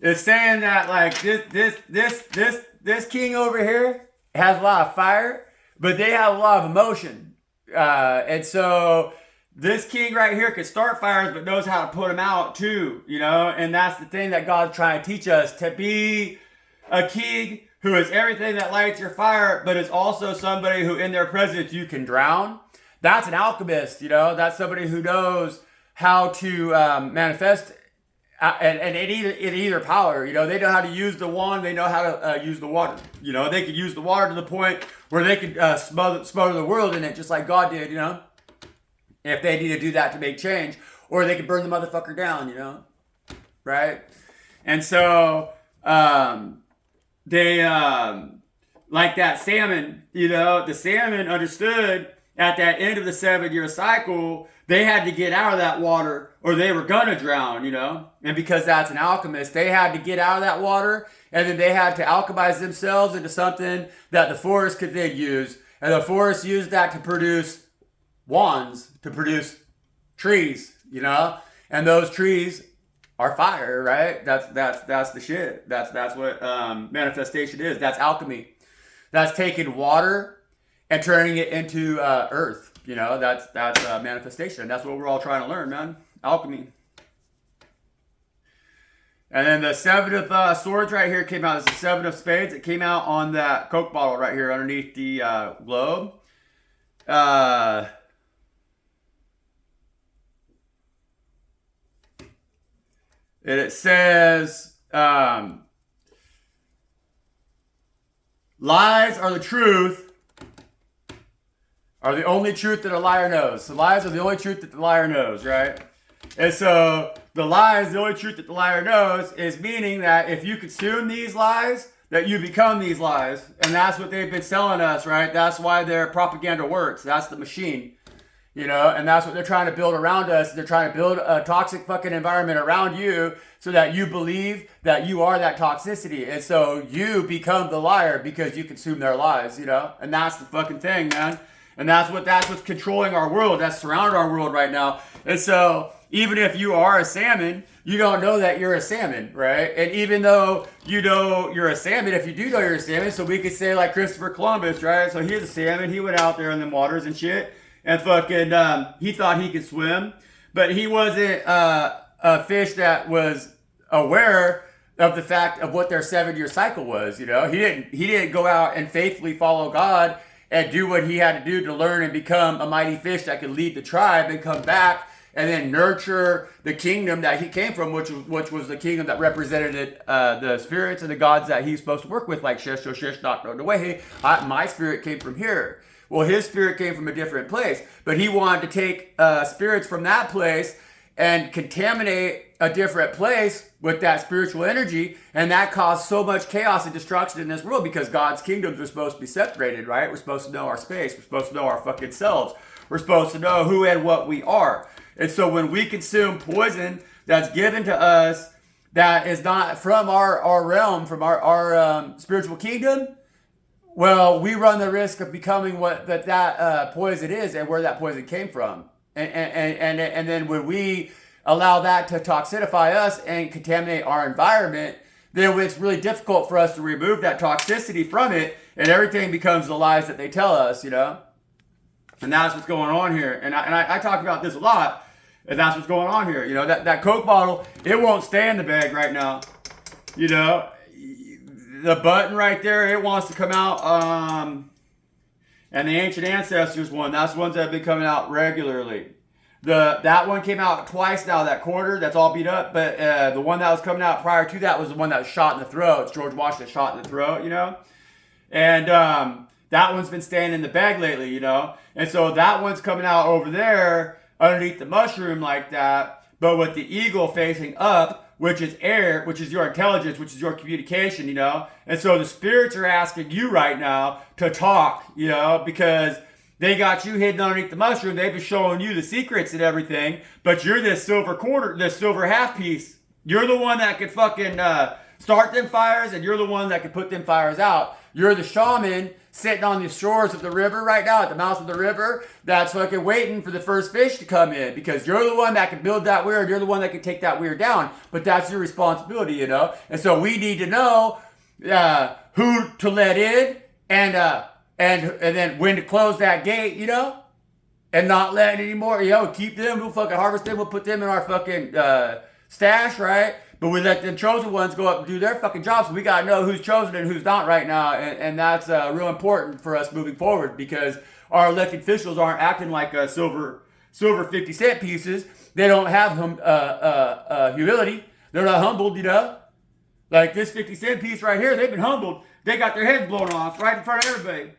is saying that like this king over here has a lot of fire, but they have a lot of emotion. And so this king right here can start fires, but knows how to put them out too, you know. And that's the thing that God's trying to teach us, to be a king who is everything that lights your fire, but is also somebody who in their presence you can drown. That's an alchemist, you know. That's somebody who knows how to manifest and in either power, you know. They know how to use the wand. They know how to use the water. You know, they could use the water to the point where they could smother the world in it, just like God did, you know. If they need to do that to make change, or they could burn the motherfucker down, you know, right? And so they like that salmon, you know. The salmon understood at that end of the 7-year cycle, they had to get out of that water or they were gonna drown, you know? And because that's an alchemist, they had to get out of that water and then they had to alchemize themselves into something that the forest could then use. And the forest used that to produce wands, to produce trees, you know? And those trees are fire, right? That's the shit. That's what manifestation is. That's alchemy. That's taking water and turning it into earth. You know, that's manifestation. That's what we're all trying to learn, man. Alchemy. And then the 7 of swords right here came out. It's the 7 of spades. It came out on that Coke bottle right here underneath the globe. And it says, lies are the truth, are the only truth that a liar knows. So lies are the only truth that the liar knows, right? And so the lies, the only truth that the liar knows, is meaning that if you consume these lies, that you become these lies. And that's what they've been selling us, right? That's why their propaganda works. That's the machine. You know, and that's what they're trying to build around us. They're trying to build a toxic fucking environment around you so that you believe that you are that toxicity. And so you become the liar because you consume their lies, you know? And that's the fucking thing, man. And that's what's controlling our world. That's surrounding our world right now. And so even if you are a salmon, you don't know that you're a salmon, right? And even though you know you're a salmon, if you do know you're a salmon, so we could say like Christopher Columbus, right? So he's a salmon. He went out there in the waters and shit. And fucking, he thought he could swim. But he wasn't a fish that was aware of the fact of what their 7-year cycle was, you know? He didn't go out and faithfully follow God and do what he had to do to learn and become a mighty fish that could lead the tribe and come back and then nurture the kingdom that he came from, which was the kingdom that represented the spirits and the gods that he's supposed to work with, like Shesh, Shesh, not no way. My spirit came from here. Well, his spirit came from a different place, but he wanted to take spirits from that place and contaminate a different place with that spiritual energy, and that caused so much chaos and destruction in this world because God's kingdoms are supposed to be separated, right? We're supposed to know our space. We're supposed to know our fucking selves. We're supposed to know who and what we are. And so when we consume poison that's given to us that is not from our realm, from our spiritual kingdom, well, we run the risk of becoming what that poison is and where that poison came from. And then when we allow that to toxify us and contaminate our environment, then it's really difficult for us to remove that toxicity from it, and everything becomes the lies that they tell us, you know? And that's what's going on here. And I talk about this a lot, and that's what's going on here. You know, that Coke bottle, it won't stay in the bag right now. You know, the button right there, it wants to come out. And the Ancient Ancestors one, that's the ones that have been coming out regularly. That one came out twice now, that quarter, that's all beat up. But the one that was coming out prior to that was the one that was shot in the throat. It's George Washington shot in the throat, you know? And that one's been staying in the bag lately, you know? And so that one's coming out over there underneath the mushroom like that, but with the eagle facing up, which is air, which is your intelligence, which is your communication, you know? And so the spirits are asking you right now to talk, you know, because they got you hidden underneath the mushroom. They've been showing you the secrets and everything, but you're this silver quarter, this silver half piece. You're the one that could fucking start them fires, and you're the one that could put them fires out. You're the shaman sitting on the shores of the river right now, at the mouth of the river, that's fucking waiting for the first fish to come in, because you're the one that can build that weir, you're the one that can take that weir down, but that's your responsibility, you know? And so we need to know who to let in, and then when to close that gate, you know? And not let any more, you know, keep them, we'll fucking harvest them, we'll put them in our fucking stash, right? But we let the chosen ones go up and do their fucking jobs. So we got to know who's chosen and who's not right now. And that's real important for us moving forward, because our elected officials aren't acting like silver 50-cent pieces. They don't have humility. They're not humbled, you know. Like this 50-cent piece right here, they've been humbled. They got their heads blown off right in front of everybody.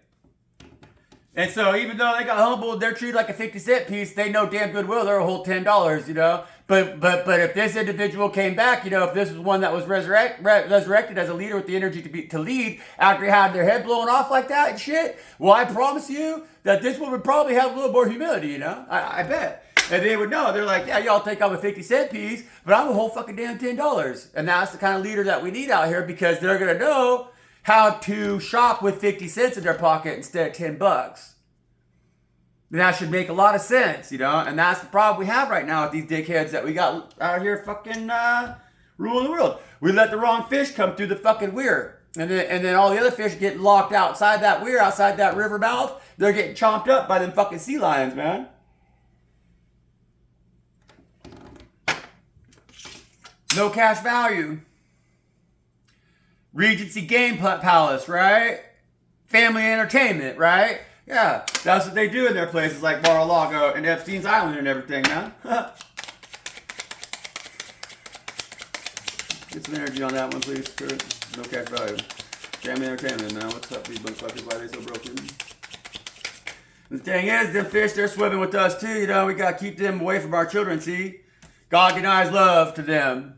And so even though they got humbled, they're treated like a 50-cent piece. They know damn good well they're a whole $10, you know. But if this individual came back, you know, if this was one that was resurrected as a leader with the energy to lead after he had their head blown off like that and shit, well, I promise you that this one would probably have a little more humility, you know? I bet. And they would know. They're like, yeah, y'all think I'm a 50-cent piece, but I'm a whole fucking damn $10. And that's the kind of leader that we need out here, because they're going to know how to shop with 50 cents in their pocket instead of $10. That should make a lot of sense, you know? And that's the problem we have right now with these dickheads that we got out here fucking ruling the world. We let the wrong fish come through the fucking weir. And then all the other fish get locked outside that weir, outside that river mouth. They're getting chomped up by them fucking sea lions, man. No cash value. Regency Game Palace, right? Family entertainment, right? Yeah, that's what they do in their places like Mar-a-Lago and Epstein's Island and everything, man. Get some energy on that one, please. No cash value. Family entertainment, man. What's up, these motherfuckers? Why are they so broken? The thing is, them fish, they're swimming with us too, you know? We gotta keep them away from our children, see? God denies love to them.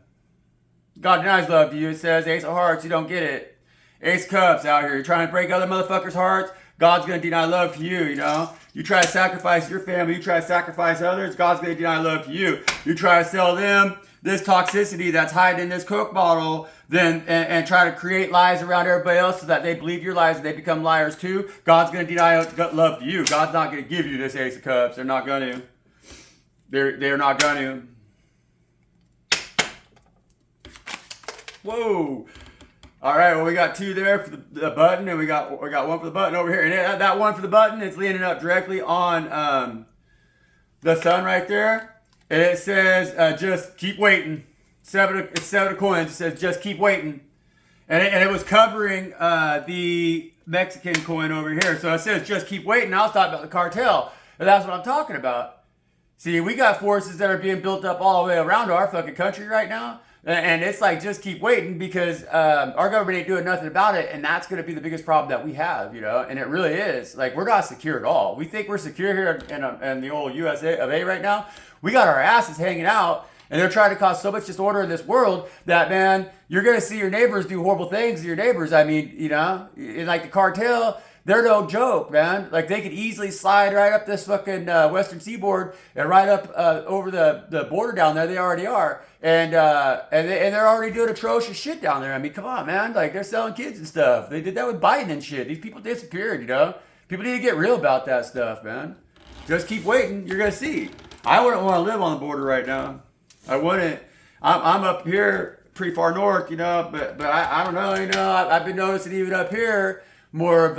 God denies love to you. It says Ace of Hearts, you don't get it. Ace of Cups out here. You're trying to break other motherfuckers' hearts. God's going to deny love to you, you know. You try to sacrifice your family. You try to sacrifice others. God's going to deny love to you. You try to sell them this toxicity that's hiding in this Coke bottle, then and try to create lies around everybody else so that they believe your lies and they become liars too. God's going to deny love to you. God's not going to give you this Ace of Cups. They're not going to. They're not going to. Whoa. All right, well, we got two there for the button, and we got one for the button over here. And that one for the button, it's leaning up directly on the sun right there. And it says, just keep waiting. It's 7 of coins. It says, just keep waiting. And it was covering the Mexican coin over here. So it says, just keep waiting. I was talking about the cartel. And that's what I'm talking about. See, we got forces that are being built up all the way around our fucking country right now. And it's like, just keep waiting, because our government ain't doing nothing about it. And that's going to be the biggest problem that we have, you know. And it really is. Like, we're not secure at all. We think we're secure here in the old US of A right now. We got our asses hanging out. And they're trying to cause so much disorder in this world that, man, you're going to see your neighbors do horrible things to your neighbors. I mean, you know, like the cartel, they're no joke, man. Like, they could easily slide right up this fucking western seaboard and right up over the border down there. They already are. And they're already doing atrocious shit down there. I mean, come on, man. Like, they're selling kids and stuff. They did that with Biden and shit. These people disappeared, you know. People need to get real about that stuff, man. Just keep waiting. You're going to see. I wouldn't want to live on the border right now. I wouldn't. I'm up here pretty far north, you know, but I don't know, you know. I've been noticing even up here more of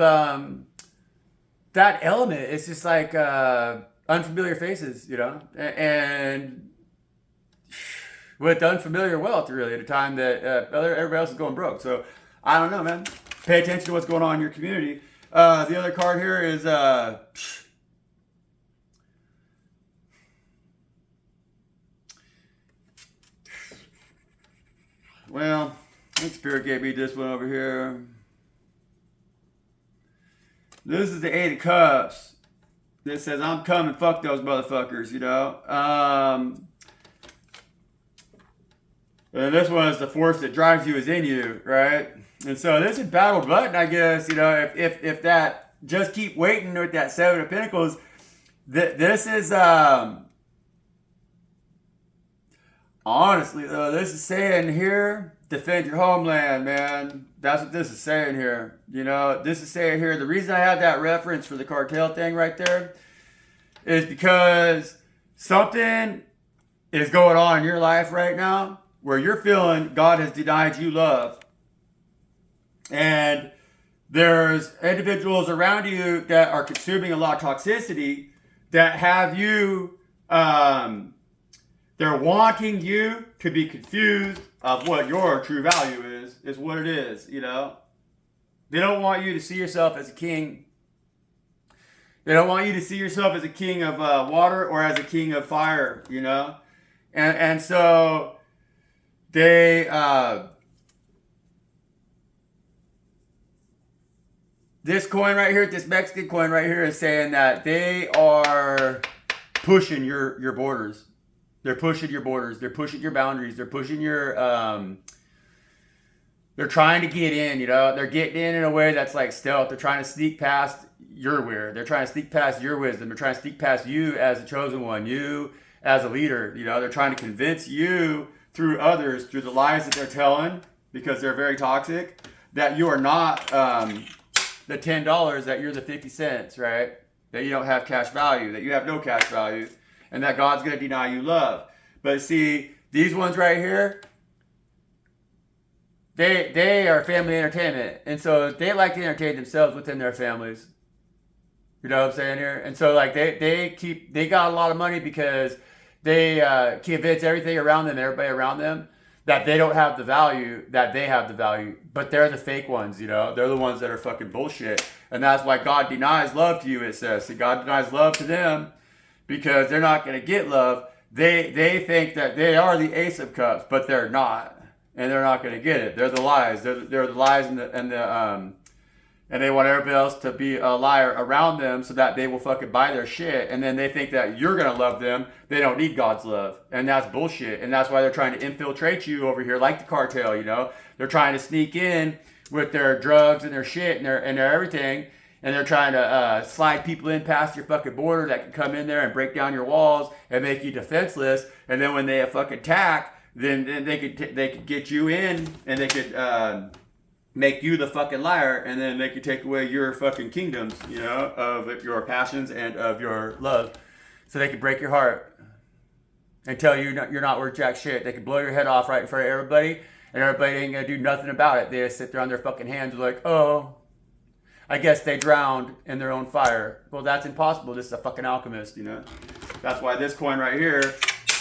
that element. It's just like unfamiliar faces, you know, and with unfamiliar wealth, really, at a time that everybody else is going broke. So I don't know, man. Pay attention to what's going on in your community. The other card here is well, I think Spirit gave me this one over here. This is the 8 of Cups. This says, I'm coming, fuck those motherfuckers, you know. And this one is the force that drives you is in you, right? And so this is battle button, I guess, you know, if that, just keep waiting with that 7 of Pentacles. This is, honestly, though, this is saying here, defend your homeland, man. That's what this is saying here. You know, this is saying here, the reason I have that reference for the cartel thing right there is because something is going on in your life right now where you're feeling God has denied you love. And there's individuals around you that are consuming a lot of toxicity that have you, they're wanting you to be confused of what your true value is what it is, you know. They don't want you to see yourself as a king. They don't want you to see yourself as a king of water or as a king of fire, you know. And so they, this coin right here, this Mexican coin right here is saying that they are pushing your borders. They're pushing your borders. They're pushing your boundaries. They're pushing your. They're trying to get in. You know, they're getting in a way that's like stealth. They're trying to sneak past your weird. They're trying to sneak past your wisdom. They're trying to sneak past you as a chosen one. You as a leader. You know, they're trying to convince you through others, through the lies that they're telling, because they're very toxic, that you are not the $10, that you're the 50 cents, right? That you don't have cash value, that you have no cash value, and that God's going to deny you love. But see, these ones right here, they are family entertainment. And so they like to entertain themselves within their families. You know what I'm saying here? And so like they got a lot of money because they convince everything around them, everybody around them, that they don't have the value, that they have the value. But they're the fake ones, you know? They're the ones that are fucking bullshit. And that's why God denies love to you, it says. See, God denies love to them because they're not going to get love. They think that they are the Ace of Cups, but they're not. And they're not going to get it. They're the lies. They're the lies and they want everybody else to be a liar around them so that they will fucking buy their shit. And then they think that you're going to love them. They don't need God's love. And that's bullshit. And that's why they're trying to infiltrate you over here like the cartel, you know. They're trying to sneak in with their drugs and their shit and their everything. And they're trying to slide people in past your fucking border that can come in there and break down your walls and make you defenseless. And then when they fucking attack, then they could get you in and they could make you the fucking liar, and then they could take away your fucking kingdoms, you know, of your passions and of your love. So they could break your heart and tell you you're not worth jack shit. They could blow your head off right in front of everybody, and everybody ain't gonna do nothing about it. They just sit there on their fucking hands like, oh, I guess they drowned in their own fire. Well, that's impossible. This is a fucking alchemist, you know. That's why this coin right here,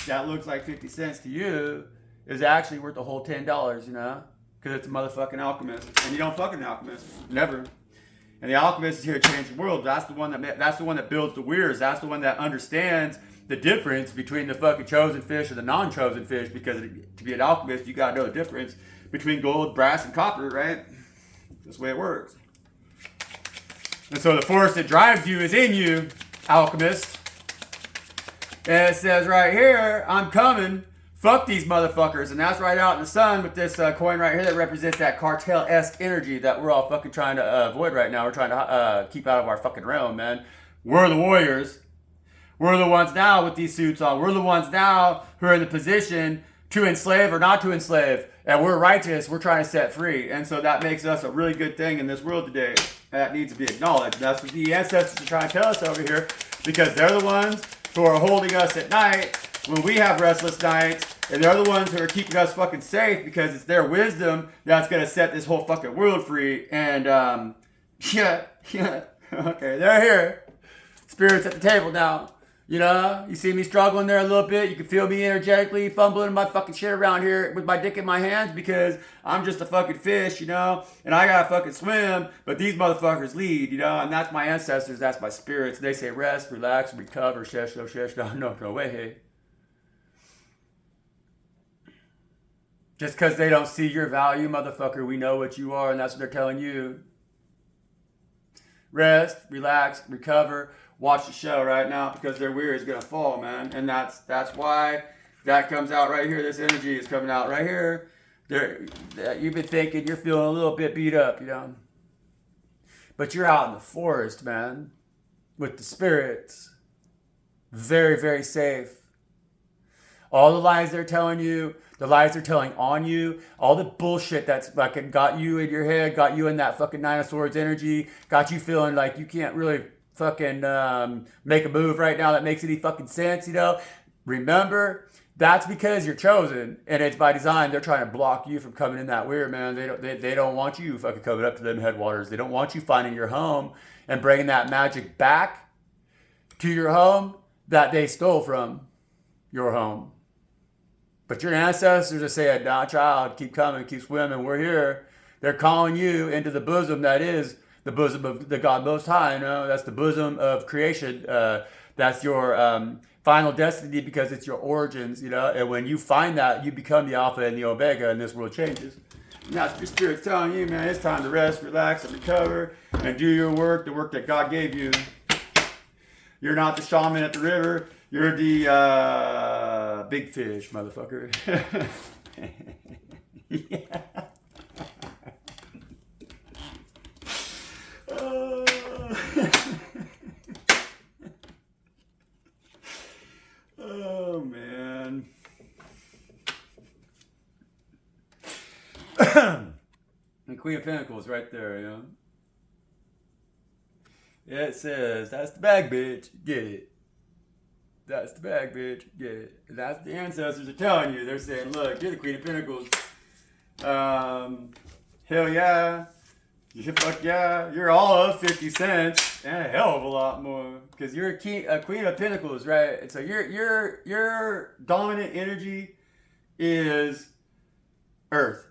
that looks like 50 cents to you, is actually worth a whole $10, you know. Because it's a motherfucking alchemist. And you don't fucking alchemist. Never. And the alchemist is here to change the world. That's the one that builds the weirs. That's the one that understands the difference between the fucking chosen fish and the non-chosen fish. Because to be an alchemist, you gotta know the difference between gold, brass, and copper, right? That's the way it works. And so the force that drives you is in you, alchemist. And it says right here, I'm coming. Fuck these motherfuckers. And that's right out in the sun with this coin right here that represents that cartel-esque energy that we're all fucking trying to avoid right now. We're trying to keep out of our fucking realm, man. We're the warriors. We're the ones now with these suits on. We're the ones now who are in the position to enslave or not to enslave. And we're righteous. We're trying to set free. And so that makes us a really good thing in this world today. That needs to be acknowledged. That's what the ancestors are trying to tell us over here. Because they're the ones who are holding us at night when we have restless nights, and they're the ones who are keeping us fucking safe because it's their wisdom that's going to set this whole fucking world free. And, yeah, okay, they're here. Spirits at the table now. You know, you see me struggling there a little bit. You can feel me energetically fumbling my fucking shit around here with my dick in my hands because I'm just a fucking fish, you know, and I gotta fucking swim, but these motherfuckers lead, you know, and that's my ancestors, that's my spirits. They say rest, relax, recover, shesh, no way, hey. Just because they don't see your value, motherfucker, we know what you are, and that's what they're telling you. Rest, relax, recover, watch the show right now because their weir is going to fall, man. And that's why that comes out right here. This energy is coming out right here. You've been thinking you're feeling a little bit beat up, you know. But you're out in the forest, man, with the spirits. Very, very safe. All the lies they're telling you, the lies they're telling on you, all the bullshit that's fucking got you in your head, got you in that fucking Nine of Swords energy, got you feeling like you can't really fucking make a move right now that makes any fucking sense, you know? Remember, that's because you're chosen, and it's by design. They're trying to block you from coming in that weird, man. They don't want you fucking coming up to them headwaters. They don't want you finding your home and bringing that magic back to your home that they stole from your home. But your ancestors are saying, nah, child, keep coming, keep swimming, we're here. They're calling you into the bosom that is the bosom of the God Most High, you know? That's the bosom of creation. That's your final destiny because it's your origins, you know? And when you find that, you become the Alpha and the Omega, and this world changes. And that's what your spirit's telling you, man. It's time to rest, relax, and recover, and do your work, the work that God gave you. You're not the shaman at the river. You're the big fish, motherfucker. Yeah. Oh. Oh, man. The Queen of Pentacles right there, you know. Yeah, it says, that's the bag, bitch. Get it. That's the bag, bitch. Get it. And that's the ancestors are telling you. They're saying, look, you're the Queen of Pentacles. Hell yeah. Fuck yeah. You're all of 50 cents and a hell of a lot more. Because you're a Queen of Pentacles, right? And so your dominant energy is Earth.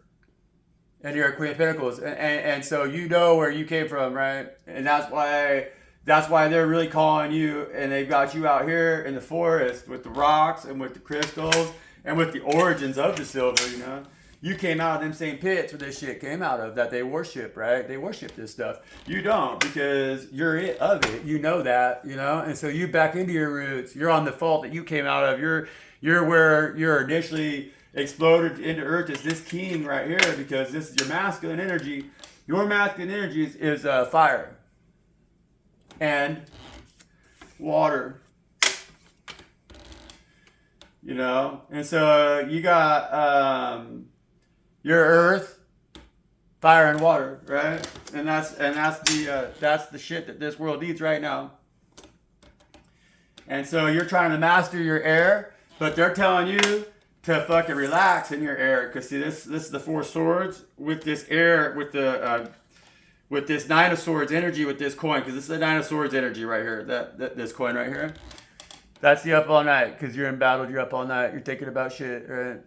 And you're a Queen of Pentacles. And so you know where you came from, right? And that's why they're really calling you, and they've got you out here in the forest with the rocks and with the crystals and with the origins of the silver, you know? You came out of them same pits where this shit came out of that they worship, right? They worship this stuff. You don't, because you're it of it. You know that, you know? And so you back into your roots. You're on the fault that you came out of. You're where you're initially exploded into earth as this king right here, because this is your masculine energy. Your masculine energy is fire and water, you know. And so you got your earth, fire, and water, right? And that's the shit that this world needs right now. And so you're trying to master your air, but they're telling you to fucking relax in your air. Because see, this is the Four Swords with this air, with this Nine of Swords energy with this coin. Because this is the Nine of Swords energy right here. This coin right here. That's the up all night. Because you're in battle, you're up all night. You're thinking about shit, right?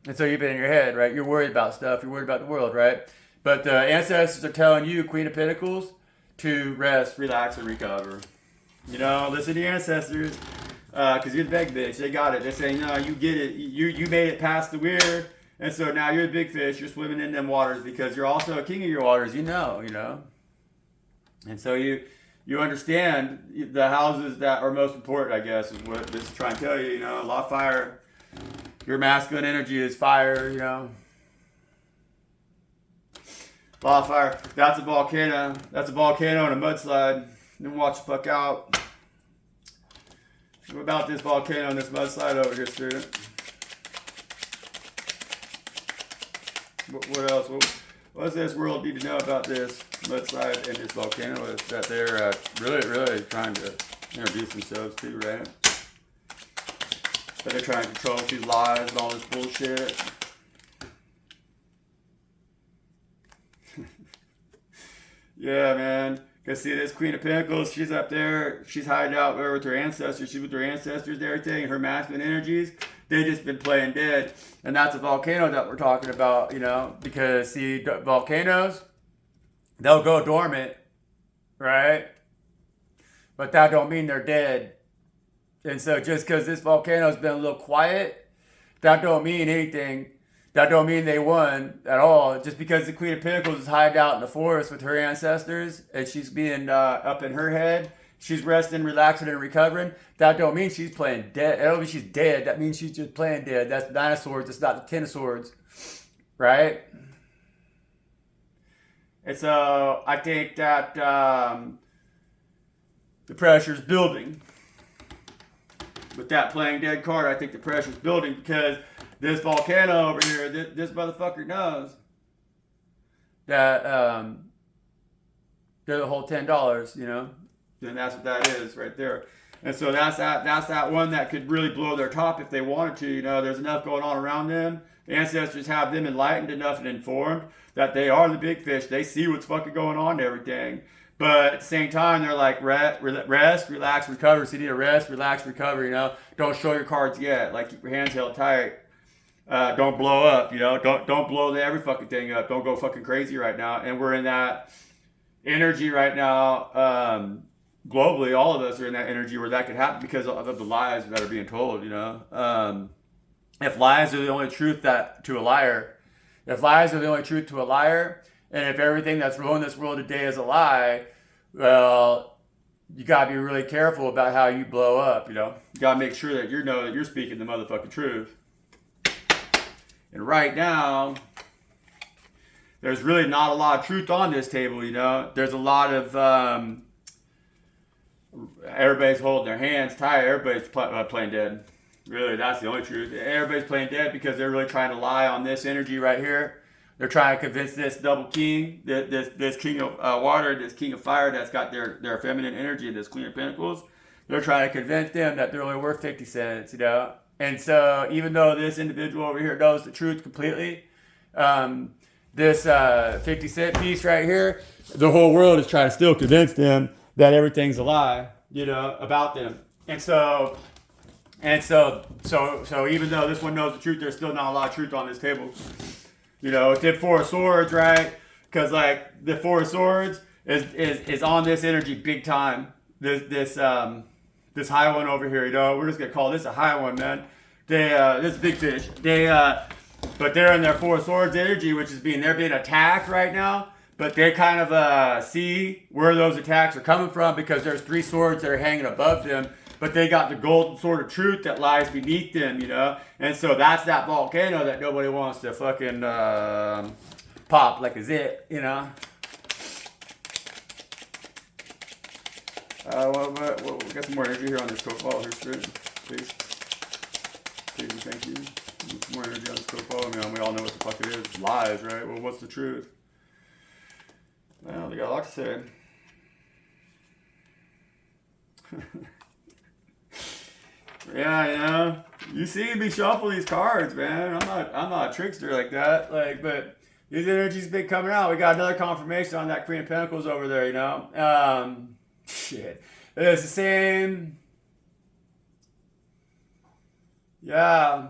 And so you've been in your head, right? You're worried about stuff. You're worried about the world, right? But the ancestors are telling you, Queen of Pentacles, to rest, relax, and recover. You know, listen to your ancestors. Because you're the big bitch. They got it. They're saying, no, you get it. You made it past the weird. And so now you're the big fish. You're swimming in them waters because you're also a king of your waters. You know. And so you understand the houses that are most important, I guess, is what this is trying to tell you. You know, a lot of fire. Your masculine energy is fire, you know. A lot of fire. That's a volcano. That's a volcano and a mudslide. Then watch the fuck out. What about this volcano and this mudslide over here, student? What else? What does this world need to know about this mudslide and this volcano that they're really trying to introduce themselves to, right? That they're trying to control through lies and all this bullshit. Yeah, man. Because see, this Queen of Pentacles, she's up there. She's hiding out there with her ancestors. She's with her ancestors and everything. Her masculine energies, they just been playing dead. And that's a volcano that we're talking about, you know. Because, see, volcanoes, they'll go dormant, right? But that don't mean they're dead. And so just because this volcano's been a little quiet, that don't mean anything. That don't mean they won at all. Just because the Queen of Pentacles is hiding out in the forest with her ancestors and she's being up in her head, she's resting, relaxing, and recovering, that don't mean she's playing dead. That don't mean she's dead. That means she's just playing dead. That's the Nine of Swords. It's not the Ten of Swords. Right? And so I think that the pressure's building. With that playing dead card, I think the pressure's building because this volcano over here, this motherfucker knows that they're the whole $10, you know? And that's what that is right there. And so that's that one that could really blow their top if they wanted to. You know, there's enough going on around them. The ancestors have them enlightened enough and informed that they are the big fish. They see what's fucking going on and everything. But at the same time, they're like, rest, relax, recover. So you need to rest, relax, recover, you know? Don't show your cards yet. Like, keep your hands held tight. Don't blow up, you know? Don't blow every fucking thing up. Don't go fucking crazy right now. And we're in that energy right now. Globally, all of us are in that energy where that could happen because of the lies that are being told, you know? If lies are the only truth to a liar, and if everything that's ruling this world today is a lie, well, you gotta be really careful about how you blow up. You know, you gotta make sure that you know that you're speaking the motherfucking truth. And right now, there's really not a lot of truth on this table. You know, there's a lot of everybody's holding their hands tight. Everybody's playing dead. Really, that's the only truth. Everybody's playing dead because they're really trying to lie on this energy right here. They're trying to convince this double king, this king of water, this king of fire that's got their feminine energy, this queen of pentacles. They're trying to convince them that they're only worth 50 cents, you know? And so even though this individual over here knows the truth completely, this 50-cent piece right here, the whole world is trying to still convince them that everything's a lie, you know, about them. And so even though this one knows the truth, there's still not a lot of truth on this table. You know, it's the Four of Swords, right? Because like the Four of Swords is on this energy big time. This high one over here, you know, we're just gonna call this a high one, man. This big fish. But they're in their Four of Swords energy, which is they're being attacked right now. But they kind of see where those attacks are coming from because there's 3 swords that are hanging above them. But they got the golden sword of truth that lies beneath them, you know? And so that's that volcano that nobody wants to fucking pop like a zit, you know? We'll get some more energy here on this profile here, Spirit, please. Please, thank you. Some more energy on this profile. I mean, we all know what the fuck it is. It's lies, right? Well, what's the truth? Well, they got a lot to say. Yeah, you know, you see me shuffle these cards, man. I'm not a trickster like that. Like, but these energies been coming out. We got another confirmation on that Queen of Pentacles over there, you know. Shit. It's the same. Yeah.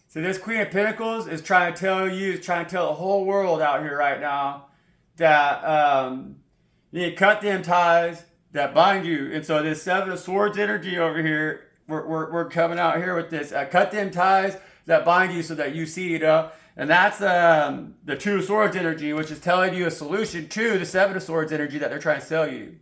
So this Queen of Pentacles is trying to tell the whole world out here right now that you need to cut them ties that bind you. And so this Seven of Swords energy over here, we're coming out here with this. Cut them ties that bind you so that you see, you know. And that's the Two of Swords energy, which is telling you a solution to the Seven of Swords energy that they're trying to sell you.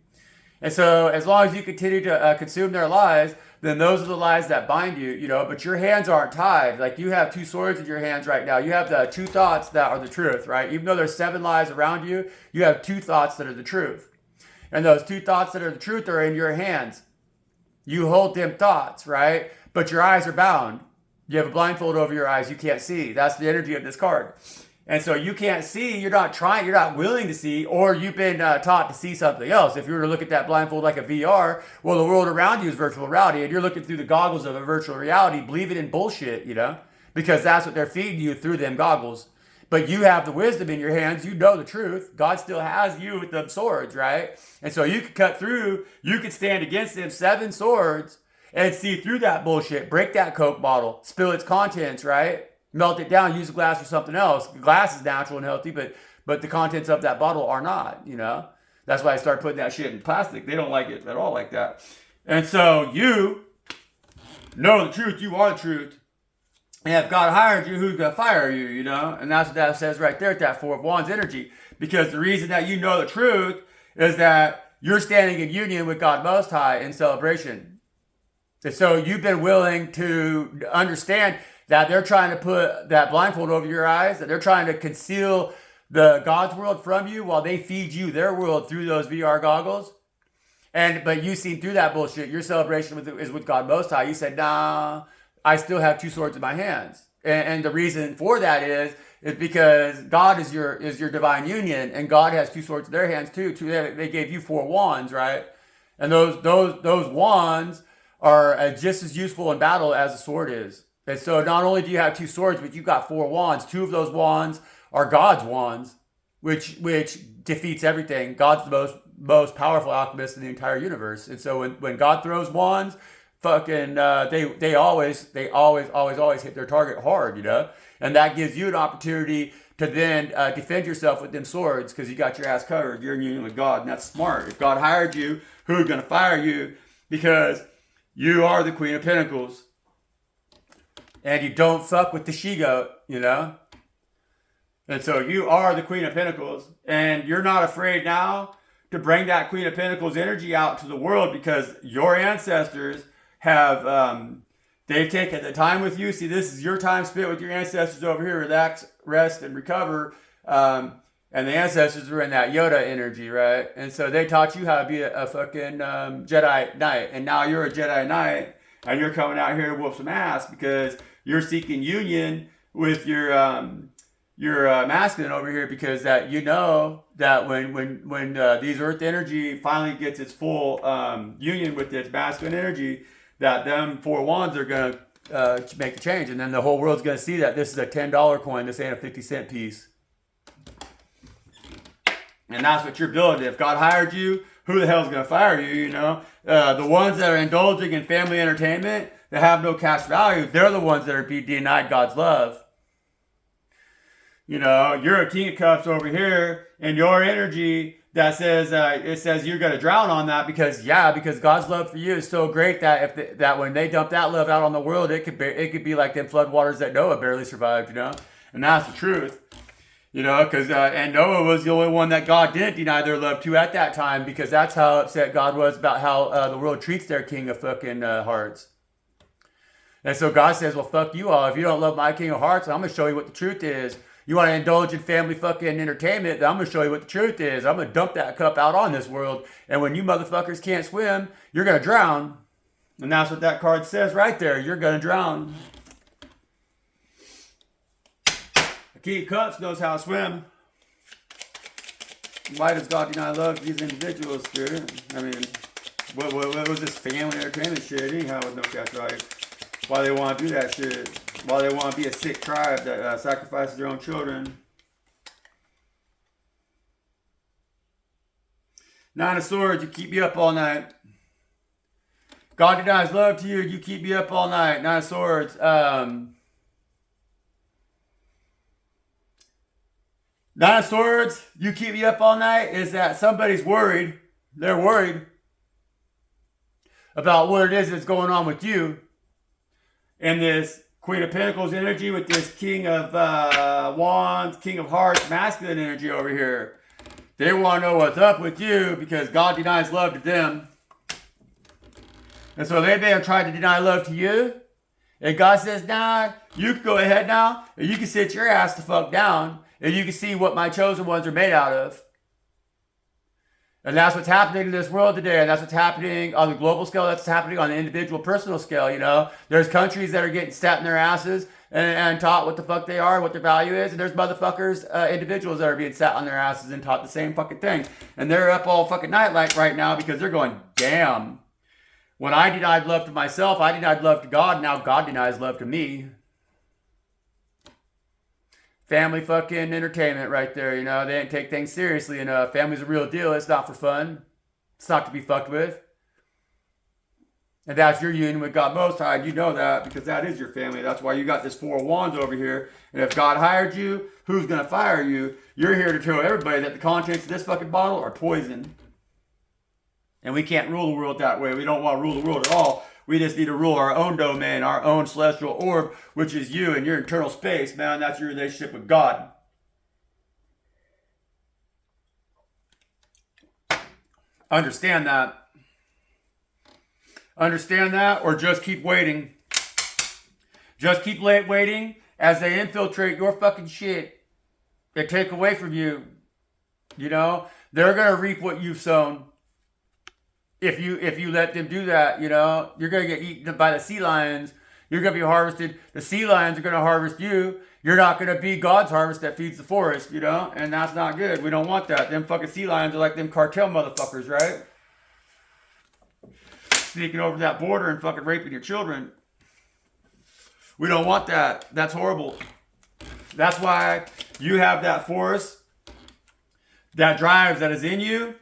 And so as long as you continue to consume their lies, then those are the lies that bind you, you know. But your hands aren't tied. Like you have 2 swords in your hands right now. You have the 2 thoughts that are the truth, right? Even though there's 7 lies around you, you have 2 thoughts that are the truth. And those 2 thoughts that are the truth are in your hands. You hold them thoughts, right? But your eyes are bound. You have a blindfold over your eyes. You can't see. That's the energy of this card. And so you can't see. You're not willing to see, or you've been taught to see something else. If you were to look at that blindfold like a VR, well, the world around you is virtual reality, and you're looking through the goggles of a virtual reality, believing in bullshit, you know? Because that's what they're feeding you through them goggles. But you have the wisdom in your hands. You know the truth. God still has you with them swords, right? And so you could cut through. You could stand against them 7 swords and see through that bullshit. Break that Coke bottle. Spill its contents, right? Melt it down. Use a glass for something else. Glass is natural and healthy, but the contents of that bottle are not, you know? That's why I started putting that shit in plastic. They don't like it at all like that. And so you know the truth. You are the truth. And if God hired you, who's going to fire you, you know? And that's what that says right there at that Four of Wands energy. Because the reason that you know the truth is that you're standing in union with God Most High in celebration. And so you've been willing to understand that they're trying to put that blindfold over your eyes, that they're trying to conceal the God's world from you while they feed you their world through those VR goggles. But you see through that bullshit. Your celebration is with God Most High. You said, nah, I still have 2 swords in my hands. And the reason for that is because God is your divine union, and God has 2 swords in their hands too. They gave you 4 wands, right? And those wands are just as useful in battle as a sword is. And so not only do you have 2 swords, but you've got 4 wands. 2 of those wands are God's wands, which defeats everything. God's the most powerful alchemist in the entire universe. And so when God throws wands, fucking they always hit their target hard, you know? And that gives you an opportunity to then defend yourself with them swords because you got your ass covered. You're in union with God, and that's smart. If God hired you, who's going to fire you? Because you are the Queen of Pentacles. And you don't fuck with the she-goat, you know? And so you are the Queen of Pentacles. And you're not afraid now to bring that Queen of Pentacles energy out to the world, because your ancestors have they've taken the time with you. See, this is your time spent with your ancestors over here. Relax, rest, and recover. And the ancestors were in that Yoda energy, right? And so they taught you how to be a fucking Jedi Knight. And now you're a Jedi Knight, and you're coming out here to whoop some ass because you're seeking union with your masculine over here, because that you know that when these Earth energy finally gets its full union with its masculine energy, that them 4 wands are gonna make the change, and then the whole world's gonna see that this is a $10 coin. This ain't a 50-cent piece. And that's what you're building. If God hired you, who the hell's going to fire you, you know? The ones that are indulging in family entertainment that have no cash value, they're the ones that are being denied God's love. You know, you're a King of Cups over here, and your energy that says, it says you're going to drown on that, because God's love for you is so great that that when they dump that love out on the world, it could be like them floodwaters that Noah barely survived, you know? And that's the truth. You know, because and Noah was the only one that God didn't deny their love to at that time, because that's how upset God was about how the world treats their king of fucking hearts. And so God says, well, fuck you all. If you don't love my king of hearts, I'm going to show you what the truth is. You want to indulge in family fucking entertainment, then I'm going to show you what the truth is. I'm going to dump that cup out on this world. And when you motherfuckers can't swim, you're going to drown. And that's what that card says right there. You're going to drown. King of Cups knows how to swim. Why does God deny love to these individuals, Spirit? I mean, what was this family entertainment shit anyhow with no cash value? Why they want to do that shit? Why they want to be a sick tribe that sacrifices their own children? 9 of Swords, you keep me up all night. God denies love to you, you keep me up all night. 9 of Swords. 9 of Swords, you keep me up all night, is that somebody's worried. They're worried about what it is that's going on with you. And this Queen of Pentacles energy with this King of Wands, King of Hearts, masculine energy over here. They want to know what's up with you because God denies love to them. And so they may have tried to deny love to you. And God says, nah, you can go ahead now, and you can sit your ass the fuck down, and you can see what my chosen ones are made out of. And that's what's happening in this world today. And that's what's happening on the global scale. That's what's happening on the individual personal scale, you know. There's countries that are getting sat in their asses and taught what the fuck they are, what their value is. And there's motherfuckers, individuals that are being sat on their asses and taught the same fucking thing. And they're up all fucking night like right now because they're going, damn. When I denied love to myself, I denied love to God. Now God denies love to me. Family fucking entertainment right there, you know. They didn't take things seriously enough. Family's a real deal. It's not for fun. It's not to be fucked with. And that's your union with God Most High. You know that because that is your family. That's why you got this 4 of Wands over here. And if God hired you, who's going to fire you? You're here to tell everybody that the contents of this fucking bottle are poison. And we can't rule the world that way. We don't want to rule the world at all. We just need to rule our own domain, our own celestial orb, which is you and your internal space, man. That's your relationship with God. Understand that. Understand that, or just keep waiting. Just keep waiting as they infiltrate your fucking shit. They take away from you. You know, they're going to reap what you've sown. If you let them do that, you know, you're going to get eaten by the sea lions. You're going to be harvested. The sea lions are going to harvest you. You're not going to be God's harvest that feeds the forest, you know, and that's not good. We don't want that. Them fucking sea lions are like them cartel motherfuckers, right? Sneaking over that border and fucking raping your children. We don't want that. That's horrible. That's why you have that force, that drive that is in you.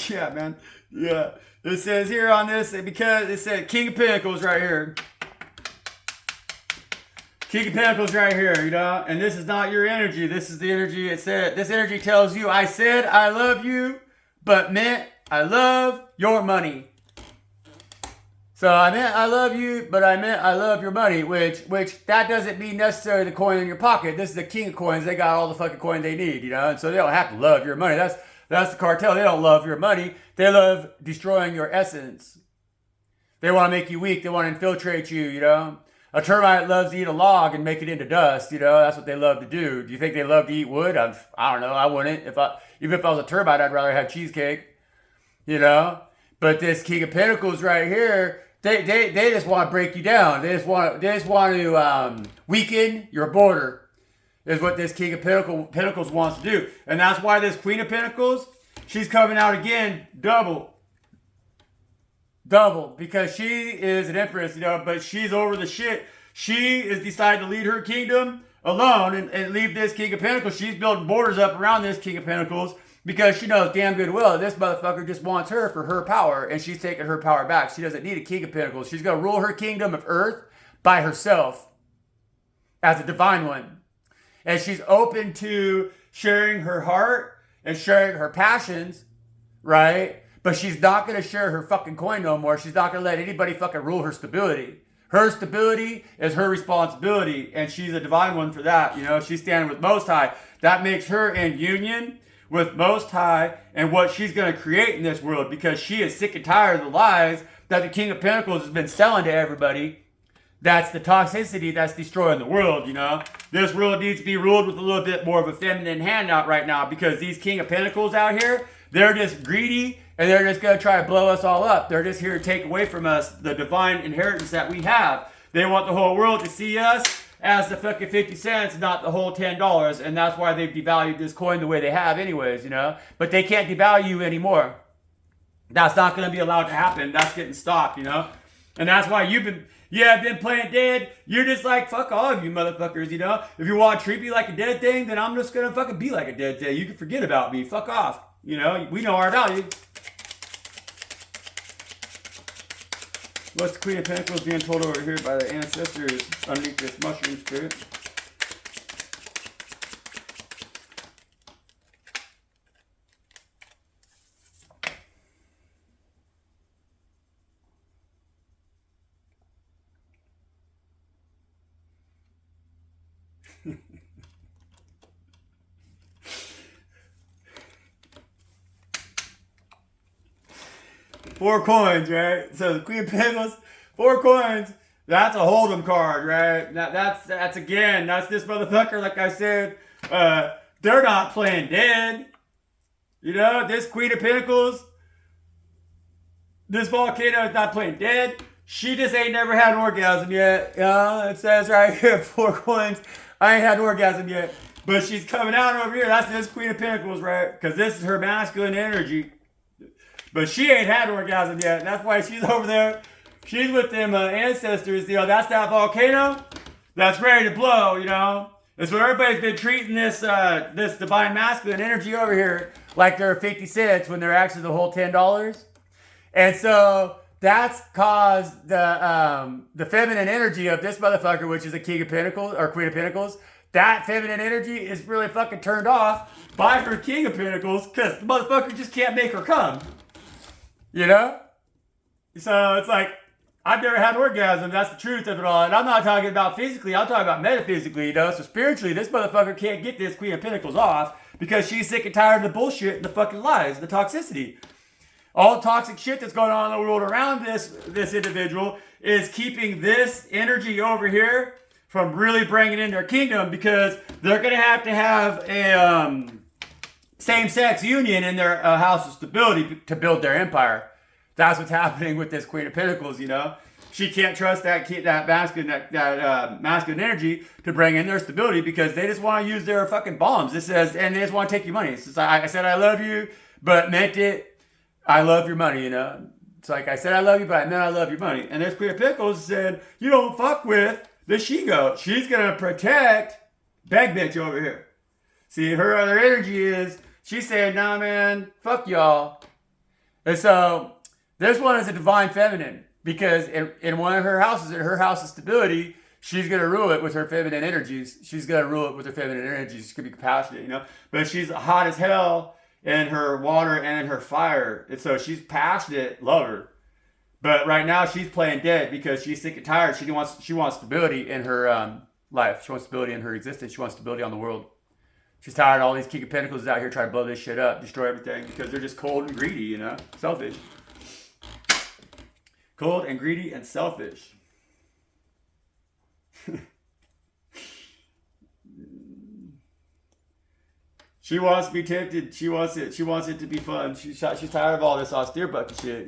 Yeah, man. Yeah. It says here on this, because it said King of Pentacles right here. King of Pentacles right here, you know? And this is not your energy. This is the energy it said. This energy tells you, I said I love you, but meant I love your money. So I meant I love you, but I meant I love your money, which that doesn't mean necessarily the coin in your pocket. This is the king of coins. They got all the fucking coin they need, you know, and so they don't have to love your money. That's the cartel. They don't love your money. They love destroying your essence. They want to make you weak. They want to infiltrate you, you know. A termite loves to eat a log and make it into dust, you know. That's what they love to do. Do you think they love to eat wood? I don't know. I wouldn't. Even if I was a termite, I'd rather have cheesecake, you know. But this King of Pentacles right here, they just want to break you down. They just want to weaken your border. Is what this King of Pentacles wants to do, and that's why this Queen of Pentacles, she's coming out again double, because she is an empress, you know. But she's over the shit. She is decided to lead her kingdom alone and leave this King of Pentacles. She's building borders up around this King of Pentacles because she knows damn good well this motherfucker just wants her for her power, and she's taking her power back. She doesn't need a King of Pentacles. She's going to rule her kingdom of earth by herself as a divine one. And she's open to sharing her heart and sharing her passions, right? But she's not going to share her fucking coin no more. She's not going to let anybody fucking rule her stability. Her stability is her responsibility, and she's a divine one for that. You know, she's standing with Most High. That makes her in union with Most High and what she's going to create in this world, because she is sick and tired of the lies that the King of Pentacles has been selling to everybody. That's the toxicity that's destroying the world, you know. This world needs to be ruled with a little bit more of a feminine hand out right now, because these King of Pentacles out here, they're just greedy, and they're just going to try to blow us all up. They're just here to take away from us the divine inheritance that we have. They want the whole world to see us as the fucking 50 cents, not the whole $10, and that's why they've devalued this coin the way they have anyways, you know. But they can't devalue you anymore. That's not going to be allowed to happen. That's getting stopped, you know. And that's why you've been playing dead. You're just like, fuck all of you motherfuckers, you know. If you want to treat me like a dead thing, then I'm just going to fucking be like a dead thing. You can forget about me. Fuck off. You know, we know our value. What's the Queen of Pentacles being told over here by the ancestors underneath this mushroom spirit? Four coins, right? So the Queen of Pentacles, 4 coins. That's a hold'em card, right? That's this motherfucker. Like I said, they're not playing dead. You know, this Queen of Pentacles, this volcano is not playing dead. She just ain't never had an orgasm yet. It says right here, 4 coins. I ain't had an orgasm yet. But she's coming out over here. That's this Queen of Pentacles, right? Because this is her masculine energy. But she ain't had an orgasm yet. And that's why she's over there. She's with them ancestors. You know, that's that volcano that's ready to blow, you know. And so everybody's been treating this this divine masculine energy over here like they're 50 cents when they're actually the whole $10. And so that's caused the feminine energy of this motherfucker, which is a King of Pentacles or Queen of Pentacles. That feminine energy is really fucking turned off by her King of Pentacles, because the motherfucker just can't make her come. You know? So it's like, I've never had an orgasm. That's the truth of it all. And I'm not talking about physically. I'm talking about metaphysically, you know? So spiritually, this motherfucker can't get this Queen of Pentacles off because she's sick and tired of the bullshit and the fucking lies, the toxicity. All the toxic shit that's going on in the world around this individual is keeping this energy over here from really bringing in their kingdom, because they're going to have a same-sex union in their house of stability to build their empire. That's what's happening with this Queen of Pentacles, you know. She can't trust that masculine energy to bring in their stability, because they just want to use their fucking bombs. It says, and they just want to take your money. It's just, I said I love you, but meant it. I love your money, you know. It's like, I said I love you, but I meant I love your money. And this Queen of Pentacles said, you don't fuck with the she-goat. She's going to protect Beg Bitch over here. See, her other energy is, she's saying, nah, man, fuck y'all. And so, this one is a divine feminine, because in one of her houses, in her house of stability, she's going to rule it with her feminine energies. She's going to rule it with her feminine energies. She's going to be compassionate, you know. But she's hot as hell in her water and in her fire. And so she's passionate lover. But right now she's playing dead because she's sick and tired. She wants stability in her life. She wants stability in her existence. She wants stability on the world. She's tired of all these King of Pentacles out here trying to blow this shit up, destroy everything because they're just cold and greedy, selfish. Cold and greedy and selfish. She wants to be tempted. She wants it. She wants it to be fun. She's tired of all this austere bucket shit.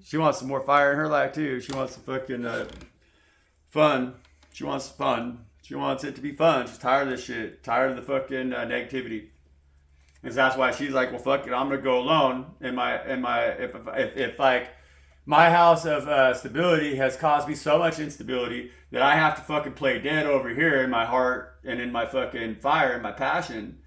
She wants some more fire in her life too. She wants some fucking fun. She wants fun. She wants it to be fun. She's tired of this shit. Tired of the fucking negativity. And that's why she's like, well, fuck it. I'm gonna go alone. If like my house of stability has caused me so much instability that I have to fucking play dead over here in my heart and in my fucking fire and my passion.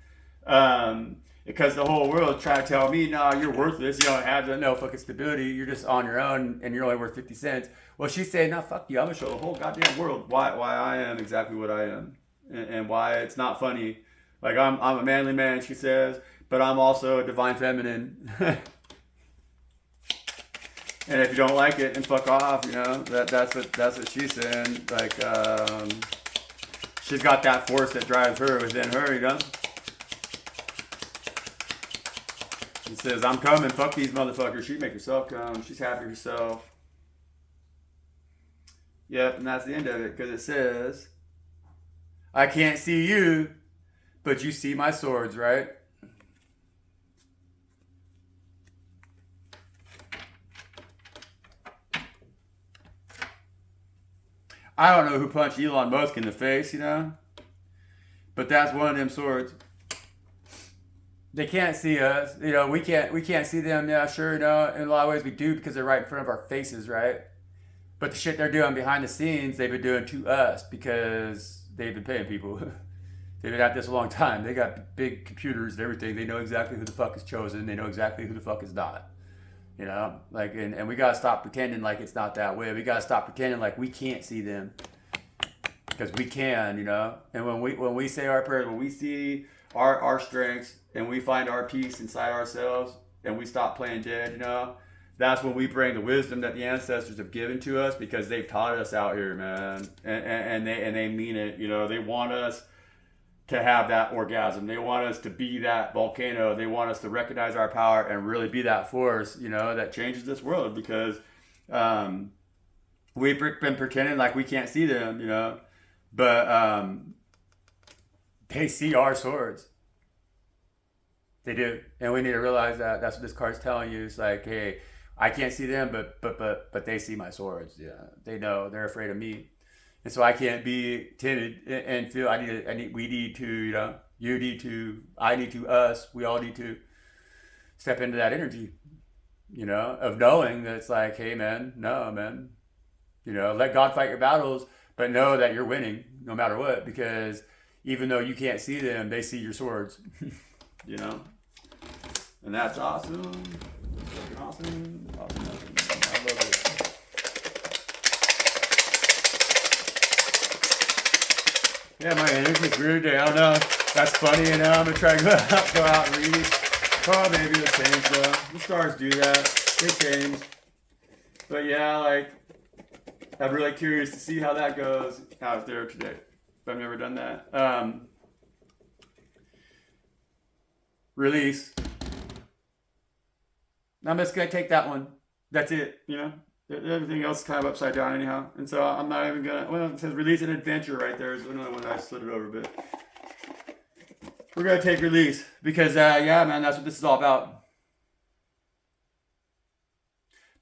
Because the whole world trying to tell me, no, you're worthless. You don't have no fucking stability. You're just on your own and you're only worth 50 cents. Well, she's saying, no, fuck you. I'm going to show the whole goddamn world why I am exactly what I am and why it's not funny. Like I'm a manly man, she says, but I'm also a divine feminine. And if you don't like it, then fuck off, that's what she's saying. Like, she's got that force that drives her within her, She says, I'm coming, fuck these motherfuckers. She make herself come. She's happy herself. Yep, and that's the end of it, because it says, I can't see you, but you see my swords, right? I don't know who punched Elon Musk in the face, but that's one of them swords. They can't see us, we can't see them. Yeah, sure, in a lot of ways we do because they're right in front of our faces, right? But the shit they're doing behind the scenes, they've been doing to us because they've been paying people. They've been at this a long time. They got big computers and everything. They know exactly who the fuck is chosen. They know exactly who the fuck is not. And we gotta stop pretending like it's not that way. We gotta stop pretending like we can't see them, because we can, And when we say our prayers, when we see our strengths and we find our peace inside ourselves and we stop playing dead, that's when we bring the wisdom that the ancestors have given to us, because they've taught us out here, man, and they mean it. They want us to have that orgasm. They want us to be that volcano. They want us to recognize our power and really be that force, that changes this world, because we've been pretending like we can't see them, but they see our swords. They do. And we need to realize that that's what this card's telling you. It's like, hey, I can't see them, but they see my swords. Yeah. They know. They're afraid of me. And so I can't be timid and feel we need to, you need to, I need to, us, we all need to step into that energy, of knowing that it's like, hey man, no man, let God fight your battles, but know that you're winning no matter what, because even though you can't see them, they see your swords, and that's awesome. Awesome. I love it. Yeah, my energy's weird today. I don't know. That's funny, I'm gonna try to go out and read. Oh, maybe it'll change though. The stars do that. They change. But yeah, I'm really curious to see how that goes out there today. I've never done that. Release. I'm just gonna take that one. That's it, Everything else is kind of upside down anyhow. And so I'm not even gonna, well, it says release an adventure right there. Is another one I slid it over a bit. We're gonna take release because, yeah, man, that's what this is all about.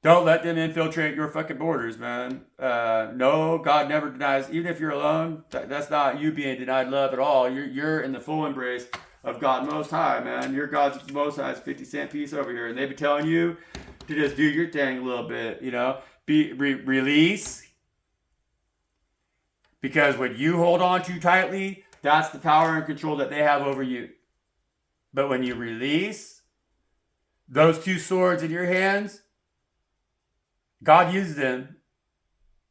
Don't let them infiltrate your fucking borders, man. No, God never denies, even if you're alone, that's not you being denied love at all. You're in the full embrace of God Most High, man. You're God's Most High's 50-cent piece over here. And they be telling you to just do your thing a little bit, release. Because when you hold on too tightly, that's the power and control that they have over you. But when you release those two swords in your hands, God uses them.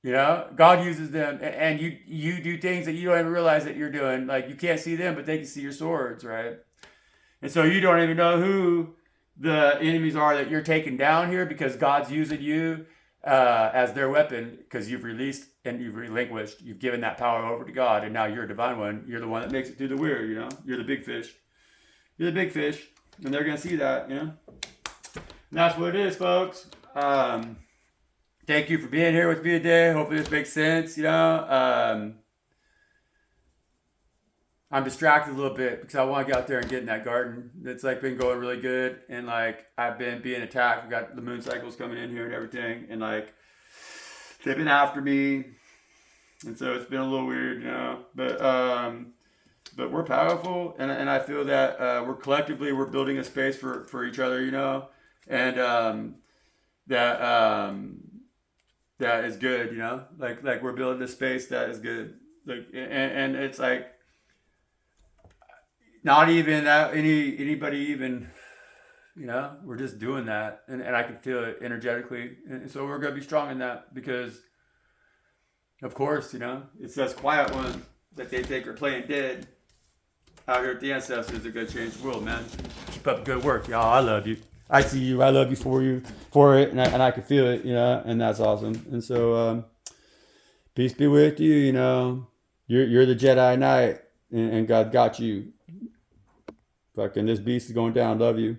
God uses them, and you do things that you don't even realize that you're doing. Like, you can't see them, but they can see your swords, right? And so you don't even know who the enemies are that you're taking down here, because God's using you as their weapon, because you've released and you've relinquished, you've given that power over to God, and now you're a divine one. You're the one that makes it through the weir, you know? You're the big fish. You're the big fish. And they're going to see that, you know? And that's what it is, folks. Thank you for being here with me today. Hopefully this makes sense, you know? I'm distracted a little bit because I want to get out there and get in that garden. It's like been going really good, and like I've been being attacked. We got the moon cycles coming in here and everything, and like they've been after me, and so it's been a little weird, you know. But we're powerful, and I feel that we're building a space for each other, you know, and that that is good, you know. Like we're building a space that is good, like, and it's like. Not even that anybody even, you know, we're just doing that, and I can feel it energetically, and so we're gonna be strong in that because, of course, you know, it's those quiet ones that they think are playing dead out here at the ancestors are gonna change the world, man. Keep up good work, y'all. I love you. I see you. I love you for it, and I can feel it, you know, and that's awesome. And so, peace be with you. You know, you're the Jedi Knight, and God got you. Fucking this beast is going down. Love you.